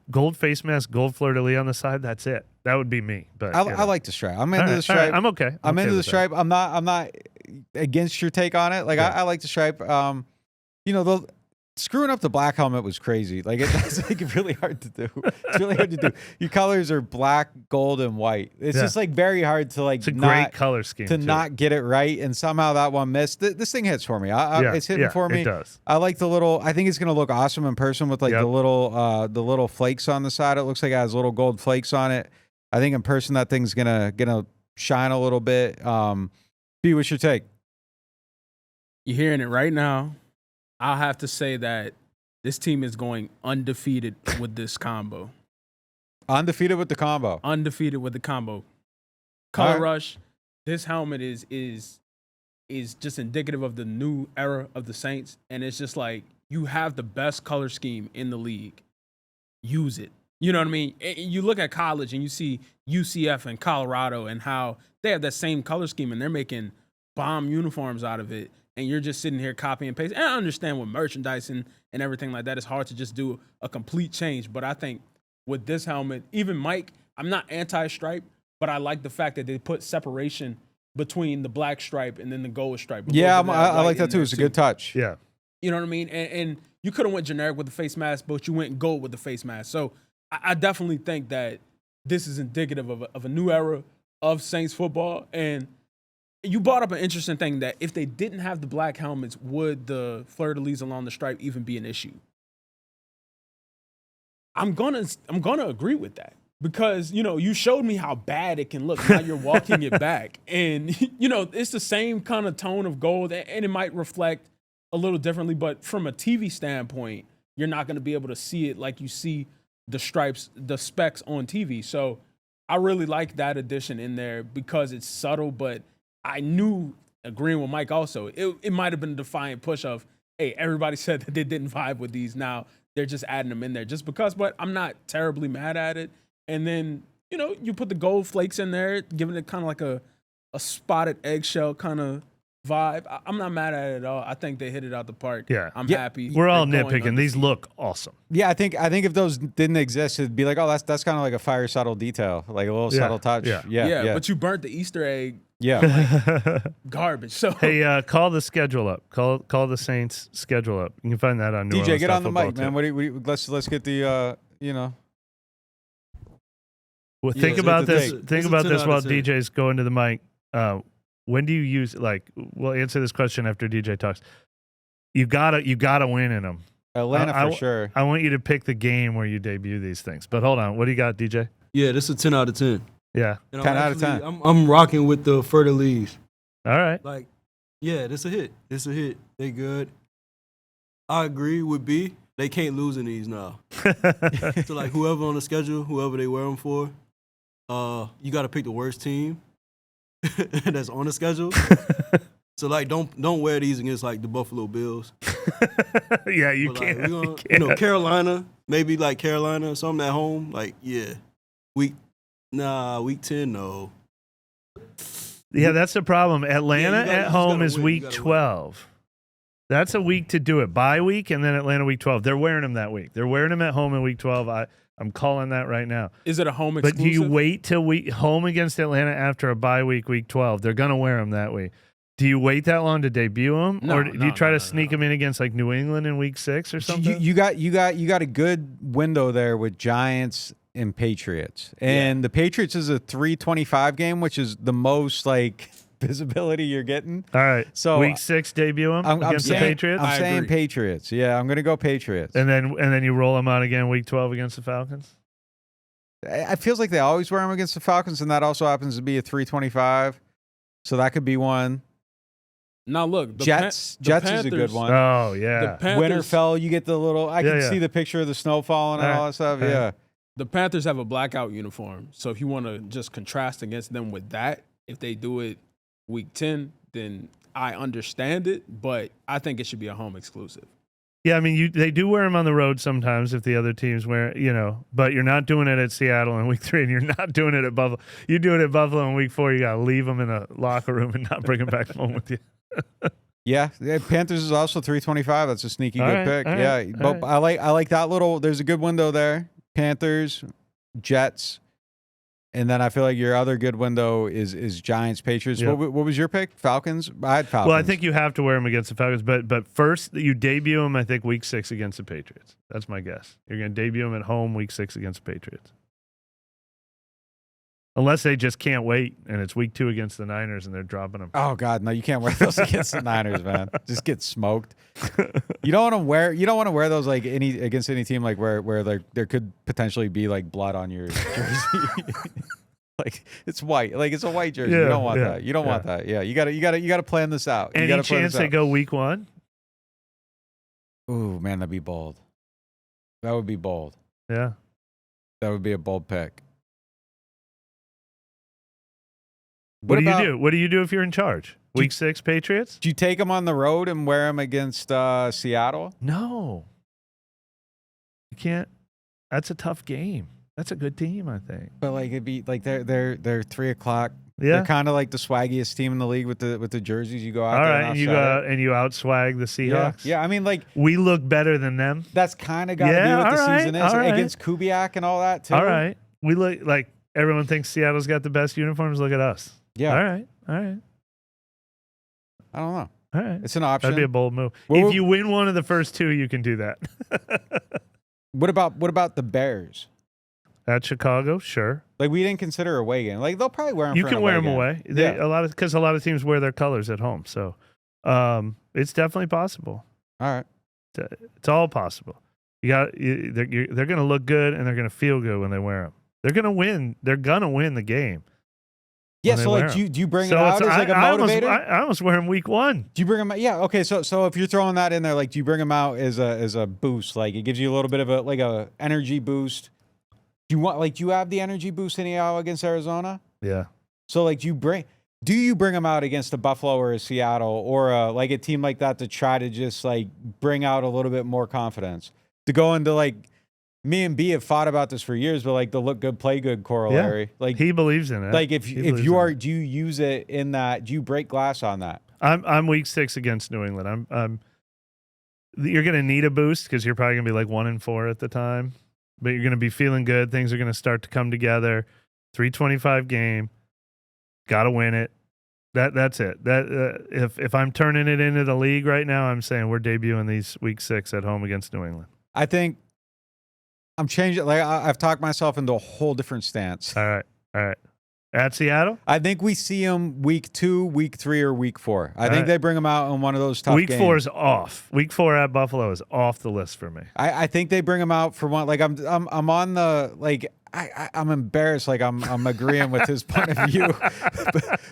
gold face mask, gold fleur-de-lis on the side. That's it. That would be me. But I like the stripe. I'm into the stripe. Right, I'm okay. I'm okay into the with stripe. I'm not against your take on it. Like I like the stripe. You know, screwing up the black helmet was crazy. Like that's like really hard to do. It's really hard to do. Your colors are black, gold, and white. It's just like very hard to like. It's a great color scheme to not get it right, and somehow that one missed. This thing hits for me. It's hitting for me. It does. I like the little. I think it's gonna look awesome in person with like the little flakes on the side. It looks like it has little gold flakes on it. I think in person that thing's gonna shine a little bit. B, what's your take? You're hearing it right now. I'll have to say that this team is going undefeated with this combo. Undefeated with the combo. Undefeated with the combo. Color right. rush. This helmet is just indicative of the new era of the Saints, and it's just like you have the best color scheme in the league. Use it. You know what I mean? You look at college and you see UCF and Colorado and how they have that same color scheme and they're making bomb uniforms out of it. And you're just sitting here copying and pasting. And I understand with merchandising and everything like that, it's hard to just do a complete change. But I think with this helmet, even Mike, I'm not anti-stripe, but I like the fact that they put separation between the black stripe and then the gold stripe. Yeah, I like that too. It's a good touch. Yeah. You know what I mean? And you could have went generic with the face mask, but you went gold with the face mask. So I definitely think that this is indicative of a new era of Saints football. And you brought up an interesting thing that if they didn't have the black helmets, would the fleur-de-lis along the stripe even be an issue? I'm gonna agree with that because you showed me how bad it can look. Now you're walking it back, and it's the same kind of tone of gold, and it might reflect a little differently. But from a TV standpoint, you're not going to be able to see it like you see the stripes, the specs on TV. So I really like that addition in there because it's subtle, but I knew, agreeing with Mike also, it might have been a defiant push of, hey, everybody said that they didn't vibe with these. Now they're just adding them in there just because, but I'm not terribly mad at it. And then, you put the gold flakes in there, giving it kind of like a spotted eggshell kind of vibe. I'm not mad at it at all. I think they hit it out the park. Yeah. I'm happy. We're all nitpicking. These look awesome. Yeah, I think if those didn't exist, it'd be like, oh, that's kind of like a fire subtle detail, like a little subtle touch. Yeah. But you burnt the Easter egg. Yeah. Garbage. So hey, call the schedule up. Call the Saints schedule up. You can find that on DJ. Get on the mic, too. man. Let's get the Well, think about this. Think about this while DJ's going to the mic. When do you use we'll answer this question after DJ talks. You gotta win in them. Atlanta for sure. I want you to pick the game where you debut these things. But hold on, what do you got, DJ? Yeah, this is a 10 out of 10. Yeah. 10 out of 10. I'm rocking with the fleur-de-lis. All right. Like, yeah, this a hit. This a hit. They good. I agree with B. They can't lose in these now. So like whoever on the schedule, whoever they wear them for, you got to pick the worst team that's on the schedule. So like don't wear these against like the Buffalo Bills. Yeah, you but, can't. Like, we're gonna, Carolina, maybe like Carolina or something at home. Like yeah, week 10 no. Yeah, that's the problem. Atlanta at home is win. week 12. That's a week to do it. Bye week and then Atlanta week 12. They're wearing them that week. They're wearing them at home in week 12. I'm calling that right now. Is it a home exclusive? But do you wait till home against Atlanta after a bye week, week 12? They're going to wear them that week. Do you wait that long to debut them, or do you try to sneak them in against like New England in week 6 or something? You got a good window there with Giants and Patriots, and the Patriots is a 3:25 game, which is the most like visibility you're getting. All right, so week 6 debut them against the Patriots. I'm saying Patriots. Yeah, I'm gonna go Patriots. And then you roll them out again week 12 against the Falcons. It feels like they always wear them against the Falcons, and that also happens to be a 3:25, so that could be one. Now look, Jets is a good one. Oh yeah, Winterfell, you get the little. I can see the picture of the snow falling and all that stuff. Yeah, the Panthers have a blackout uniform, so if you want to just contrast against them with that, if they do it week 10, then I understand it, but I think it should be a home exclusive. Yeah, I mean, they do wear them on the road sometimes if the other teams wear, but you're not doing it at Seattle in week 3, and you're not doing it at Buffalo. You do it at Buffalo in week 4, you got to leave them in a locker room and not bring them back home with you. Yeah, Panthers is also 3:25. That's a sneaky good pick. Right, but I like that little. There's a good window there. Panthers, Jets, And then I feel like your other good window is Giants, Patriots. Yep. What was your pick? Falcons? I had Falcons. Well, I think you have to wear them against the Falcons, but first you debut them, I think, week 6 against the Patriots. That's my guess. You're going to debut them at home week 6 against the Patriots. Unless they just can't wait, and it's week 2 against the Niners, and they're dropping them. Oh God, no! You can't wear those against the Niners, man. Just get smoked. You don't want to wear. You don't want to wear those like against any team like where like there could potentially be like blood on your jersey. Like it's white. Like it's a white jersey. You don't want that. You don't want that. Yeah, you gotta plan this out. Any chance they go week 1? Ooh, man, that'd be bold. That would be bold. Yeah, that would be a bold pick. What do you do? What do you do if you're in charge? Week 6 Patriots? Do you take them on the road and wear them against Seattle? No. You can't. That's a tough game. That's a good team, I think. But like it'd be like they're 3:00. Yeah. They're kind of like the swaggiest team in the league with the jerseys. You go out all there right, and you go out and you outswag the Seahawks. Yeah. I mean, like we look better than them. That's kind of got to do what the season is against Kubiak and all that too. All right, we look like everyone thinks Seattle's got the best uniforms. Look at us. Yeah. All right. I don't know. All right. It's an option. That'd be a bold move. If you win one of the first 2, you can do that. What about the Bears? At Chicago, sure. Like we didn't consider away game. Like they'll probably wear them. You can wear them away. Yeah. A lot of teams wear their colors at home, so it's definitely possible. All right. It's all possible. They're going to look good and they're going to feel good when they wear them. They're going to win. They're going to win the game. Yeah, so like, do you bring it out as like a motivator? I almost wear them week 1. Do you bring them out? Yeah, okay. So if you're throwing that in there, like, do you bring them out as a boost? Like, it gives you a little bit of a energy boost. Do you have the energy boost anyhow against Arizona? Yeah. So like, do you bring them out against a Buffalo or a Seattle or like a team like that to try to just like bring out a little bit more confidence to go into like. Me and B have fought about this for years, but like the look good, play good corollary. Yeah. Like he believes in it. Like if you are, do you use it in that? Do you break glass on that? I'm week 6 against New England. You're going to need a boost because you're probably going to be like 1-4 at the time, but you're going to be feeling good. Things are going to start to come together. 325 game, got to win it. That's it. That if I'm turning it into the league right now, I'm saying we're debuting these week 6 at home against New England. I think. I'm changing. Like I've talked myself into a whole different stance. All right. At Seattle, I think we see them week 2, week 3, or week 4. I think they bring them out in one of those tough games. Week 4 is off. Week 4 at Buffalo is off the list for me. I think they bring them out for one. Like I'm on the like. I'm embarrassed. Like I'm agreeing with his point of view,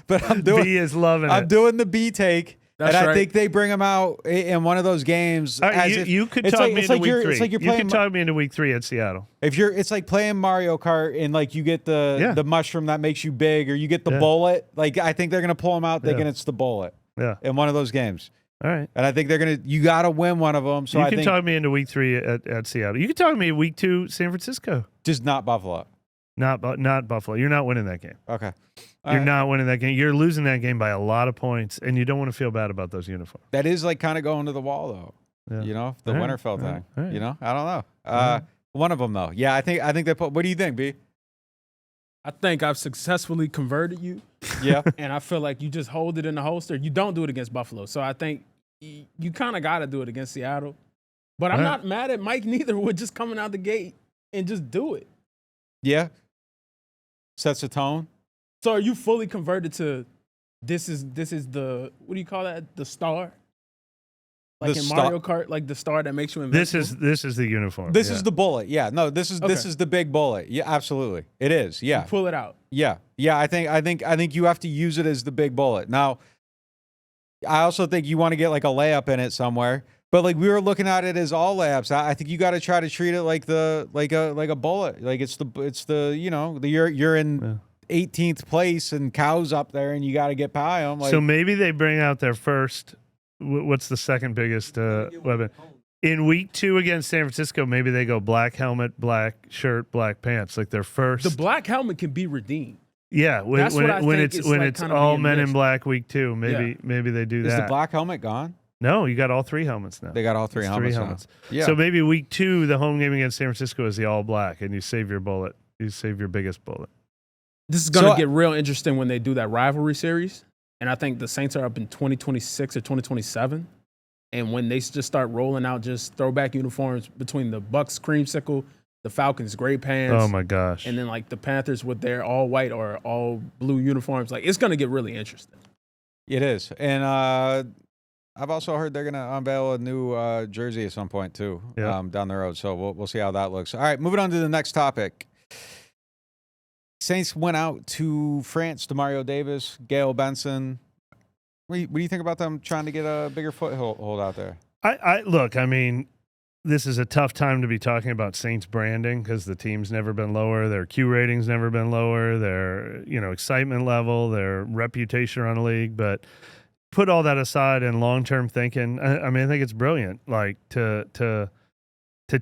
but I'm doing. B is loving it. I'm doing the B take. That's and right. I think they bring them out in one of those games. You could talk me into week 3. It's like you're playing. You can talk me into week 3 at Seattle. It's like playing Mario Kart and like you get the mushroom that makes you big, or you get the bullet. Like I think they're gonna pull them out thinking it's the bullet. Yeah. In one of those games. All right. And I think you got to win one of them. So you can talk me into week 3 at Seattle. You can talk me week 2 San Francisco. Just not Buffalo. Not Buffalo. You're not winning that game. Okay. You're not winning that game. You're losing that game by a lot of points, and you don't want to feel bad about those uniforms. That is like kind of going to the wall, though. Yeah. You know, the All right. Winterfell thing. All right. You know, I don't know. One of them though. Yeah, I think they put. What do you think, B? I think I've successfully converted you. Yeah. And I feel like you just hold it in the holster. You don't do it against Buffalo. So I think you kind of got to do it against Seattle. But I'm not mad at Mike neither with just coming out the gate and just do it. Yeah. Sets a tone. So are you fully converted to this is the, what do you call that? The star? Like in Mario Kart, like the star that makes you invincible? This is the uniform. This is the bullet. Yeah. No, this is the big bullet. Yeah, absolutely. It is. Yeah. You pull it out. Yeah. Yeah, I think you have to use it as the big bullet. Now, I also think you want to get like a layup in it somewhere. But like we were looking at it as all layups. I think you got to try to treat it like a bullet. Like it's the you know, you're in 18th place and Cow's up there and you got to get by them. Like, so maybe they bring out their first. What's the second biggest weapon? In week 2 against San Francisco, maybe they go black helmet, black shirt, black pants, like their first. The black helmet can be redeemed. Yeah, when it's all men in black week 2, maybe they do that. Is the black helmet gone? No, you got all 3 helmets now. They got all 3 helmets. Yeah. So maybe week 2, the home game against San Francisco is the all black, and you save your bullet. You save your biggest bullet. This is going to get real interesting when they do that rivalry series. And I think the Saints are up in 2026 or 2027. And when they just start rolling out just throwback uniforms between the Bucks creamsicle, the Falcons gray pants. Oh my gosh. And then like the Panthers with their all white or all blue uniforms. Like it's going to get really interesting. It is. And I've also heard they're going to unveil a new jersey at some point too, down the road. So we'll see how that looks. All right, moving on to the next topic. Saints went out to France. Demario Davis, Gail Benson. What do you think about them trying to get a bigger foothold out there? Look, I mean, this is a tough time to be talking about Saints branding because the team's never been lower. Their Q rating's never been lower. Their, excitement level, their reputation around the league. But put all that aside and long-term thinking, I mean, I think it's brilliant. Like to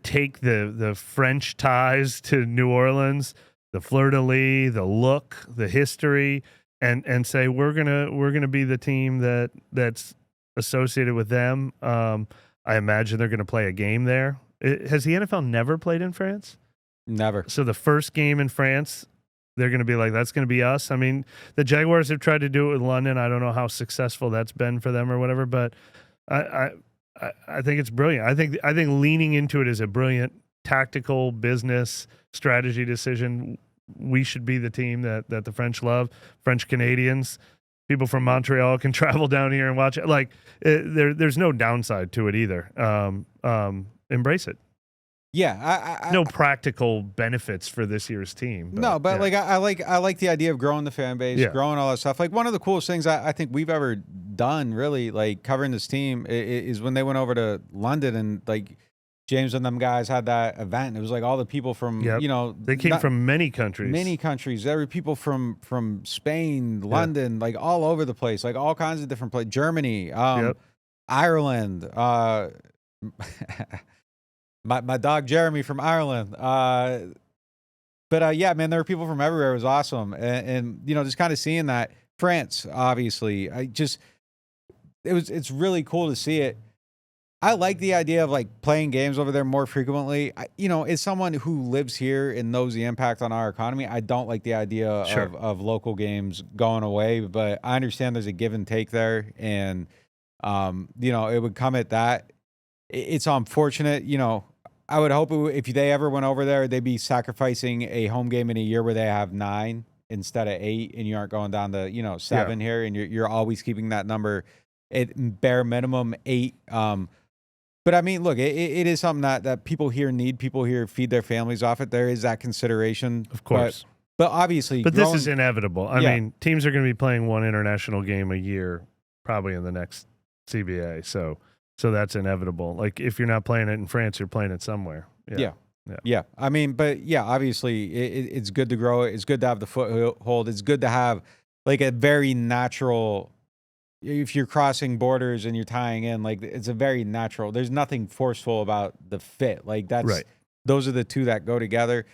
take the French ties to New Orleans, the fleur-de-lis, the look, the history, and say we're gonna be the team that's associated with them. I imagine they're going to play a game there. Has the NFL never played in France? Never. So the first game in France, they're going to be like, that's going to be us. I mean, the Jaguars have tried to do it with London. I don't know how successful that's been for them or whatever, but I think it's brilliant. I think leaning into it is a brilliant tactical business strategy decision. We should be the team that the French love. French Canadians, people from Montreal can travel down here and watch it. Like there's no downside to it either. Embrace it. Yeah, no practical benefits for this year's team. But I like the idea of growing the fan base, growing all that stuff. Like one of the coolest things I think we've ever done, really, like covering this team, is when they went over to London and like James and them guys had that event. It was like all the people from they came from many countries. There were people from Spain, London, like all over the place, like all kinds of different places. Germany, Ireland. My dog Jeremy from Ireland. But yeah, man, there were people from everywhere. It was awesome, and just kind of seeing that. France, obviously, it's really cool to see it. I like the idea of like playing games over there more frequently. As someone who lives here and knows the impact on our economy, I don't like the idea of local games going away. But I understand there's a give and take there, and it would come at that. It's unfortunate, I would hope if they ever went over there, they'd be sacrificing a home game in a year where they have 9 instead of 8, and you aren't going down to 7 here, and you're always keeping that number at bare minimum 8. But I mean, look, it is something that people here need. People here feed their families off it. There is that consideration, of course. But obviously, this is inevitable. I mean, teams are going to be playing one international game a year, probably in the next CBA. So that's inevitable. Like if you're not playing it in France, you're playing it somewhere. Yeah. I mean, but yeah, obviously it's good to grow it. It's good to have the foothold. It's good to have like a very natural, if you're crossing borders and you're tying in, like it's a very natural, there's nothing forceful about the fit. Like that's right. Those are the two that go together.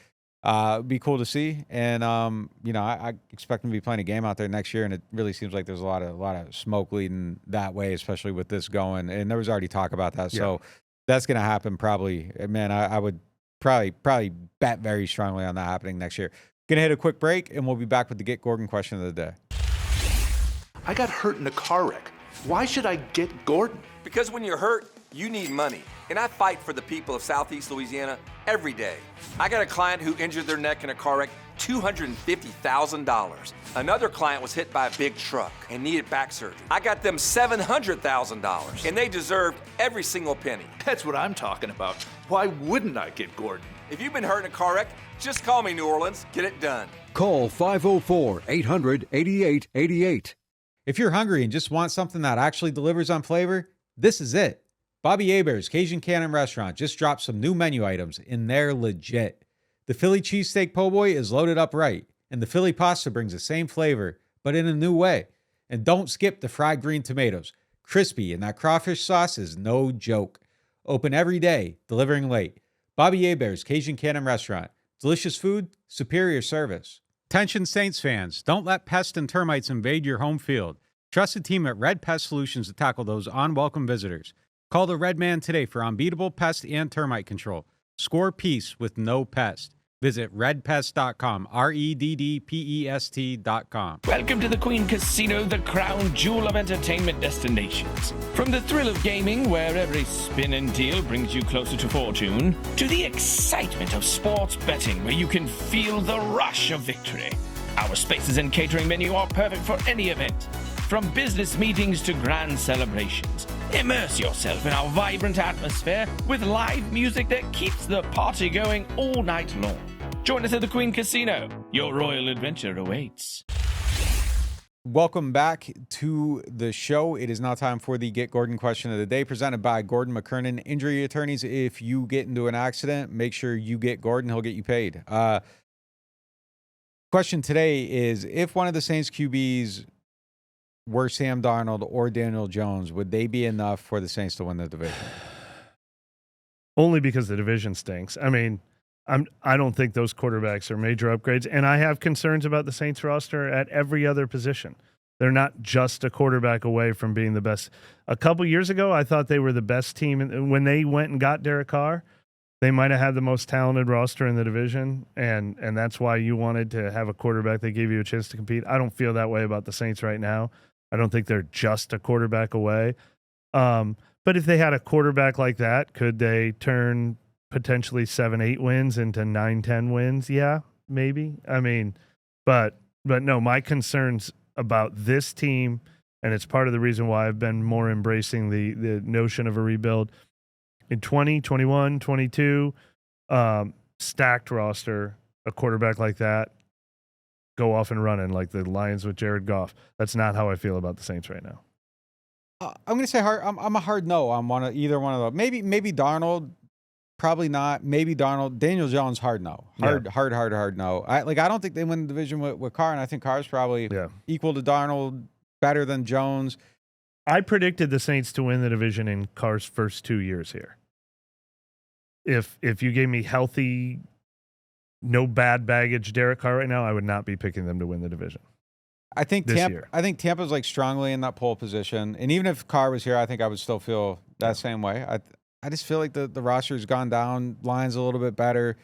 It'd be cool to see. And, I expect them to be playing a game out there next year. And it really seems like there's a lot of smoke leading that way, especially with this going. And there was already talk about that. Yeah. So that's going to happen probably. Man, I would probably bet very strongly on that happening next year. Going to hit a quick break and we'll be back with the Get Gordon question of the day. I got hurt in a car wreck. Why should I get Gordon? Because when you're hurt, you need money. And I fight for the people of Southeast Louisiana every day. I got a client who injured their neck in a car wreck, $250,000. Another client was hit by a big truck and needed back surgery. I got them $700,000, and they deserved every single penny. That's what I'm talking about. Why wouldn't I get Gordon? If you've been hurt in a car wreck, just call me, New Orleans. Get it done. Call 504-800-8888. If you're hungry and just want something that actually delivers on flavor, this is it. Bobby Hebert's Cajun Cannon Restaurant just dropped some new menu items, and they're legit. The Philly cheesesteak po' boy is loaded up right, and the Philly pasta brings the same flavor, but in a new way. And don't skip the fried green tomatoes. Crispy, and that crawfish sauce is no joke. Open every day, delivering late. Bobby Hebert's Cajun Cannon Restaurant. Delicious food, superior service. Attention Saints fans, don't let pests and termites invade your home field. Trust the team at Red Pest Solutions to tackle those unwelcome visitors. Call the Red Man today for unbeatable pest and termite control. Score peace with no pest. Visit redpest.com, REDDPEST.com. Welcome to the Queen Casino, the crown jewel of entertainment destinations. From the thrill of gaming, where every spin and deal brings you closer to fortune, to the excitement of sports betting, where you can feel the rush of victory. Our spaces and catering menu are perfect for any event. From business meetings to grand celebrations, immerse yourself in our vibrant atmosphere with live music that keeps the party going all night long. Join us at the Queen Casino. Your royal adventure awaits. Welcome back to the show. It is now time for the Get Gordon question of the day, presented by Gordon McKernan Injury Attorneys. If you get into an accident, make sure you get Gordon. He'll get you paid. Question today is, if one of the Saints QBs were Sam Darnold or Daniel Jones, would they be enough for the Saints to win the division? Only because the division stinks. I mean, I don't think those quarterbacks are major upgrades, and I have concerns about the Saints roster at every other position. They're not just a quarterback away from being the best. A couple years ago, I thought they were the best team. And when they went and got Derek Carr, they might have had the most talented roster in the division, and that's why you wanted to have a quarterback that gave you a chance to compete. I don't feel that way about the Saints right now. I don't think they're just a quarterback away. But if they had a quarterback like that, could they turn potentially 7-8 wins into 9-10 wins? Yeah, maybe. I mean, but no, my concerns about this team, and it's part of the reason why I've been more embracing the notion of a rebuild. In 20, 21, 22, stacked roster, a quarterback like that, go off and running like the Lions with Jared Goff. That's not how I feel about the Saints right now. I'm going to say hard. I'm a hard no on either one of those. Maybe Darnold, probably not. Maybe Darnold. Daniel Jones, hard no. Hard no. I don't think they win the division with Carr, and I think Carr's probably equal to Darnold, better than Jones. I predicted the Saints to win the division in Carr's first 2 years here. If you gave me healthy, no bad baggage Derek Carr right now, I would not be picking them to win the division. I think Tampa's like strongly in that pole position, and even if Carr was here, I think I would still feel that same way. I just feel like the roster's gone down, Lions a little bit better.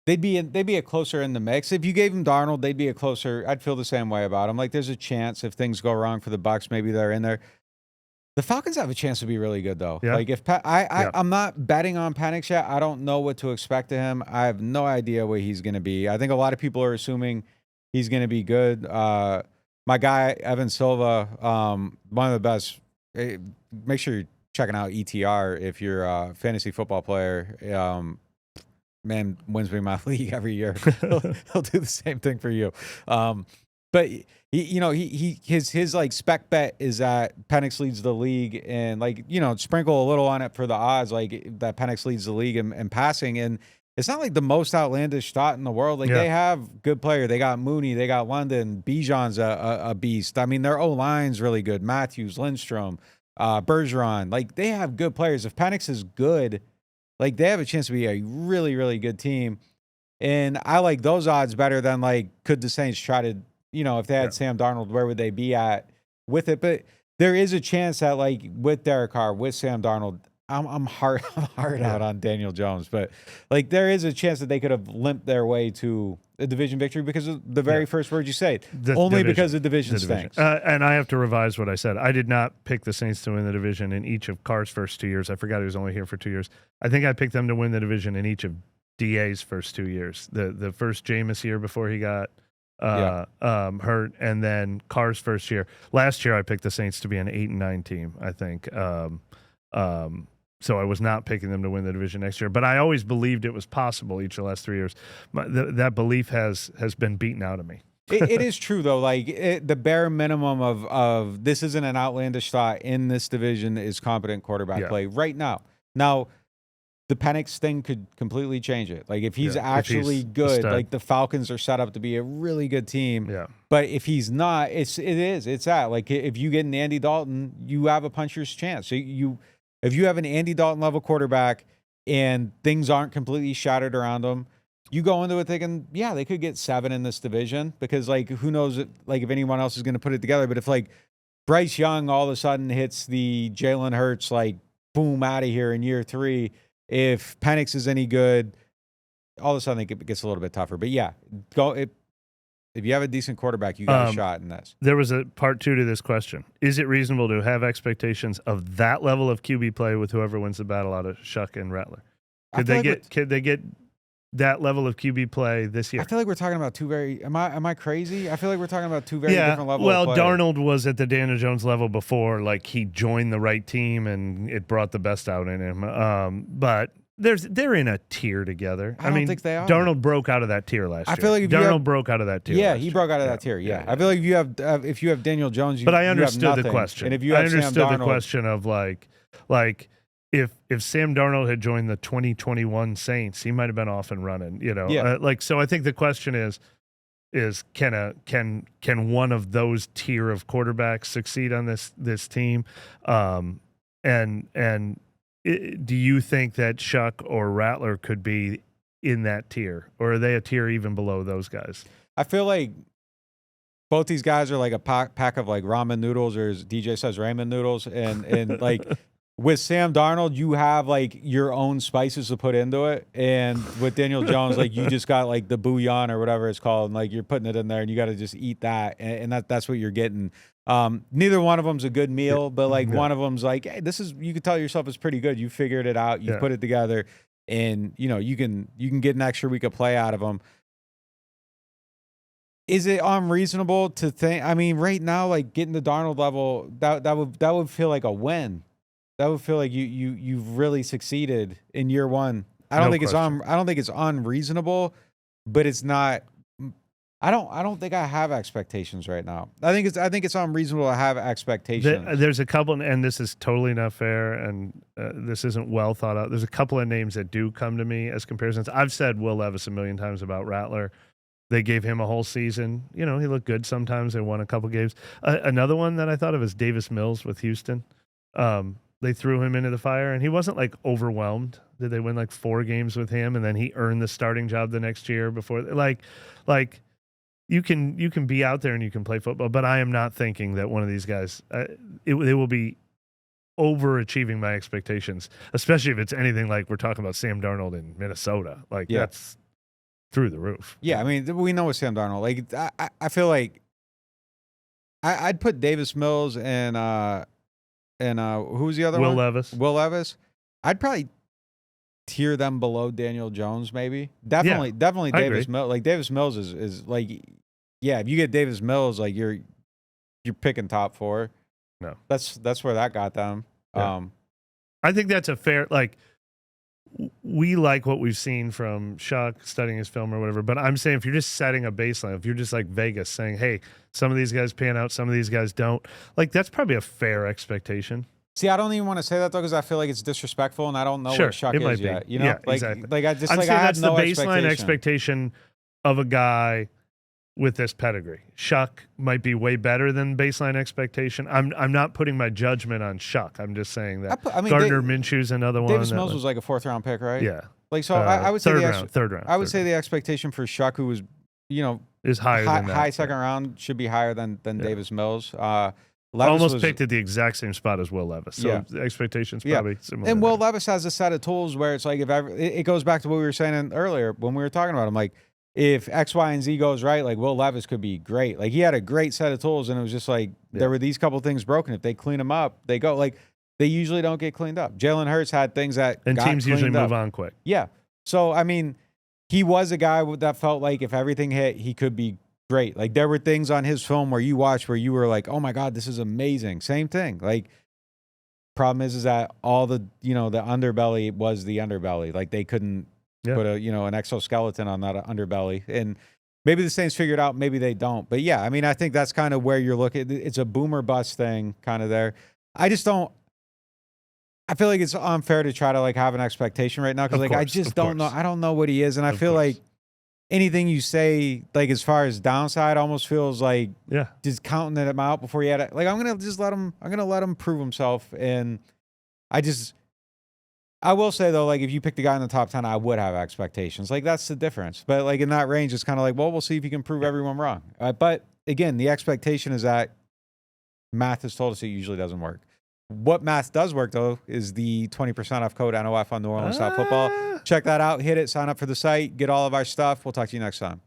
They'd be a closer in the mix. If you gave them Darnold, they'd be a closer. I'd feel the same way about them. Like there's a chance if things go wrong for the Bucs, maybe they're in there. The Falcons have a chance to be really good, though. Yeah. Like if I'm not betting on Penix yet. I don't know what to expect of him. I have no idea what he's going to be. I think a lot of people are assuming he's going to be good. My guy Evan Silva, one of the best. Make sure you're checking out ETR if you're a fantasy football player. Man wins me my league every year. He'll do the same thing for you. But his like spec bet is that Penix leads the league, and sprinkle a little on it for the odds, like that Penix leads the league in passing. And it's not like the most outlandish thought in the world. Like they have good player. They got Mooney, they got London, Bijan's a beast. I mean, their O-line's really good. Matthews, Lindstrom, Bergeron. Like they have good players. If Penix is good, like they have a chance to be a really, really good team. And I like those odds better than could the Saints try to, if they had Sam Darnold, where would they be at with it? But there is a chance that with Derek Carr, with Sam Darnold, I'm hard out on Daniel Jones, but there is a chance that they could have limped their way to a division victory because of the very first word you say. Because the division stinks. And I have to revise what I said. I did not pick the Saints to win the division in each of Carr's first 2 years. I forgot he was only here for 2 years. I think I picked them to win the division in each of DA's first 2 years. The first Jameis year before he got hurt, and then Carr's first year. Last year I picked the Saints to be an 8-9 team, I think. So I was not picking them to win the division next year, but I always believed it was possible each of the last 3 years. That belief has been beaten out of me. It is true though. The bare minimum of this isn't an outlandish thought in this division is competent quarterback play right now. Now, the Penix thing could completely change it. If he's actually good, the Falcons are set up to be a really good team. Yeah. But if he's not, it's that. If you get an Andy Dalton, you have a puncher's chance. So if you have an Andy Dalton level quarterback and things aren't completely shattered around them, you go into it thinking, they could get 7 in this division because who knows if anyone else is going to put it together. But if Bryce Young all of a sudden hits the Jalen Hurts boom out of here in year 3, if Penix is any good, all of a sudden it gets a little bit tougher. But yeah, if you have a decent quarterback, you got a shot in this. There was a part 2 to this question. Is it reasonable to have expectations of that level of QB play with whoever wins the battle out of Shuck and Rattler? Could they get that level of QB play this year? I feel like we're talking about two very. Am I crazy? I feel like we're talking about two very different levels. Well, of play. Darnold was at the Daniel Jones level before, like he joined the right team and it brought the best out in him. But they're in a tier together. I don't think they are. Darnold broke out of that tier last year. I feel like if Darnold broke out of that tier. Yeah, he broke out of that tier. Yeah. I feel like if you have Daniel Jones, but I understood the question. And if you have Sam Darnold, the question of like if Sam Darnold had joined the 2021 Saints, he might have been off and running. So I think the question is can one of those tier of quarterbacks succeed on this team? Do you think that Shuck or Rattler could be in that tier, or are they a tier even below those guys? I feel like both these guys are like a pack of like ramen noodles, or as DJ says, ramen noodles, and like with Sam Darnold, you have like your own spices to put into it, and with Daniel Jones, like you just got like the bouillon or whatever it's called, and like you're putting it in there, and you got to just eat that, and that's what you're getting. Neither one of them's a good meal, but like one of them's like, hey, you can tell yourself it's pretty good. You figured it out. You put it together, and you can get an extra week of play out of them. Is it unreasonable to think? I mean, right now, like getting the Darnold level, that would feel like a win. That would feel like you've really succeeded in year one. I don't think it's unreasonable, but it's not. I don't think I have expectations right now. I think it's unreasonable to have expectations. There's a couple, and this is totally not fair, and this isn't well thought out. There's a couple of names that do come to me as comparisons. I've said Will Levis a million times about Rattler. They gave him a whole season. He looked good sometimes. They won a couple games. Another one that I thought of is Davis Mills with Houston. They threw him into the fire, and he wasn't like overwhelmed. Did they win like 4 games with him, and then he earned the starting job the next year before? Like you can be out there and you can play football, but I am not thinking that one of these guys they will be overachieving my expectations, especially if it's anything like we're talking about Sam Darnold in Minnesota. Like that's through the roof. Yeah, I mean we know with Sam Darnold. Like I feel like I'd put Davis Mills and who was the other one? Will Levis. I'd probably tier them below Daniel Jones, maybe. Definitely Davis Mills. Like Davis Mills is like, if you get Davis Mills, like you're picking top 4. No, that's where that got them. Yeah. I think that's a fair, like, we like what we've seen from Shuck studying his film or whatever, but I'm saying if you're just setting a baseline, if you're just like Vegas saying, hey, some of these guys pan out, some of these guys don't, like that's probably a fair expectation. See, I don't even want to say that though, because I feel like it's disrespectful, and I don't know what Shuck is yet. Exactly. Like I just I'm like saying I have that's no the baseline expectation of a guy with this pedigree. Shuck might be way better than baseline expectation. I'm not putting my judgment on Shuck. I'm just saying that Gardner Minshew's another one. Davis Mills was like a 4th round pick, right? Yeah. Like so, I would say third round. I would say the expectation for Shuck, who was is higher than that. High second round, should be higher than Davis Mills. Levis almost picked at the exact same spot as Will Levis. So the expectations probably similar. And Will Levis has a set of tools where it's like it goes back to what we were saying earlier when we were talking about him. Like if X, Y, and Z goes right, like Will Levis could be great. Like he had a great set of tools, and it was just like there were these couple things broken. If they clean them up, they go. Like they usually don't get cleaned up. Jalen Hurts had things that teams usually move on quick. Yeah. So I mean, he was a guy that felt like if everything hit, he could be great. Like there were things on his film where you watched where you were like, oh my God, this is amazing. Same thing. Like problem is that all the, the underbelly was the underbelly. Like they couldn't put an exoskeleton on that underbelly. And maybe the Saints figured out, maybe they don't. But yeah, I mean, I think that's kind of where you're looking. It's a boomer bust thing kind of there. I feel like it's unfair to try to like have an expectation right now. Cause I just don't know. I don't know what he is. And I feel like anything you say, like as far as downside, almost feels like just counting him out before you had it. Like I'm gonna let him prove himself. And I will say though, like if you pick the guy in the top 10, I would have expectations. Like that's the difference. But like in that range, it's kind of like, well, we'll see if you can prove everyone wrong. But again, the expectation is that math has told us it usually doesn't work. What math does work, though, is the 20% off code NOF on NewOrleans.Football. Check that out. Hit it. Sign up for the site. Get all of our stuff. We'll talk to you next time.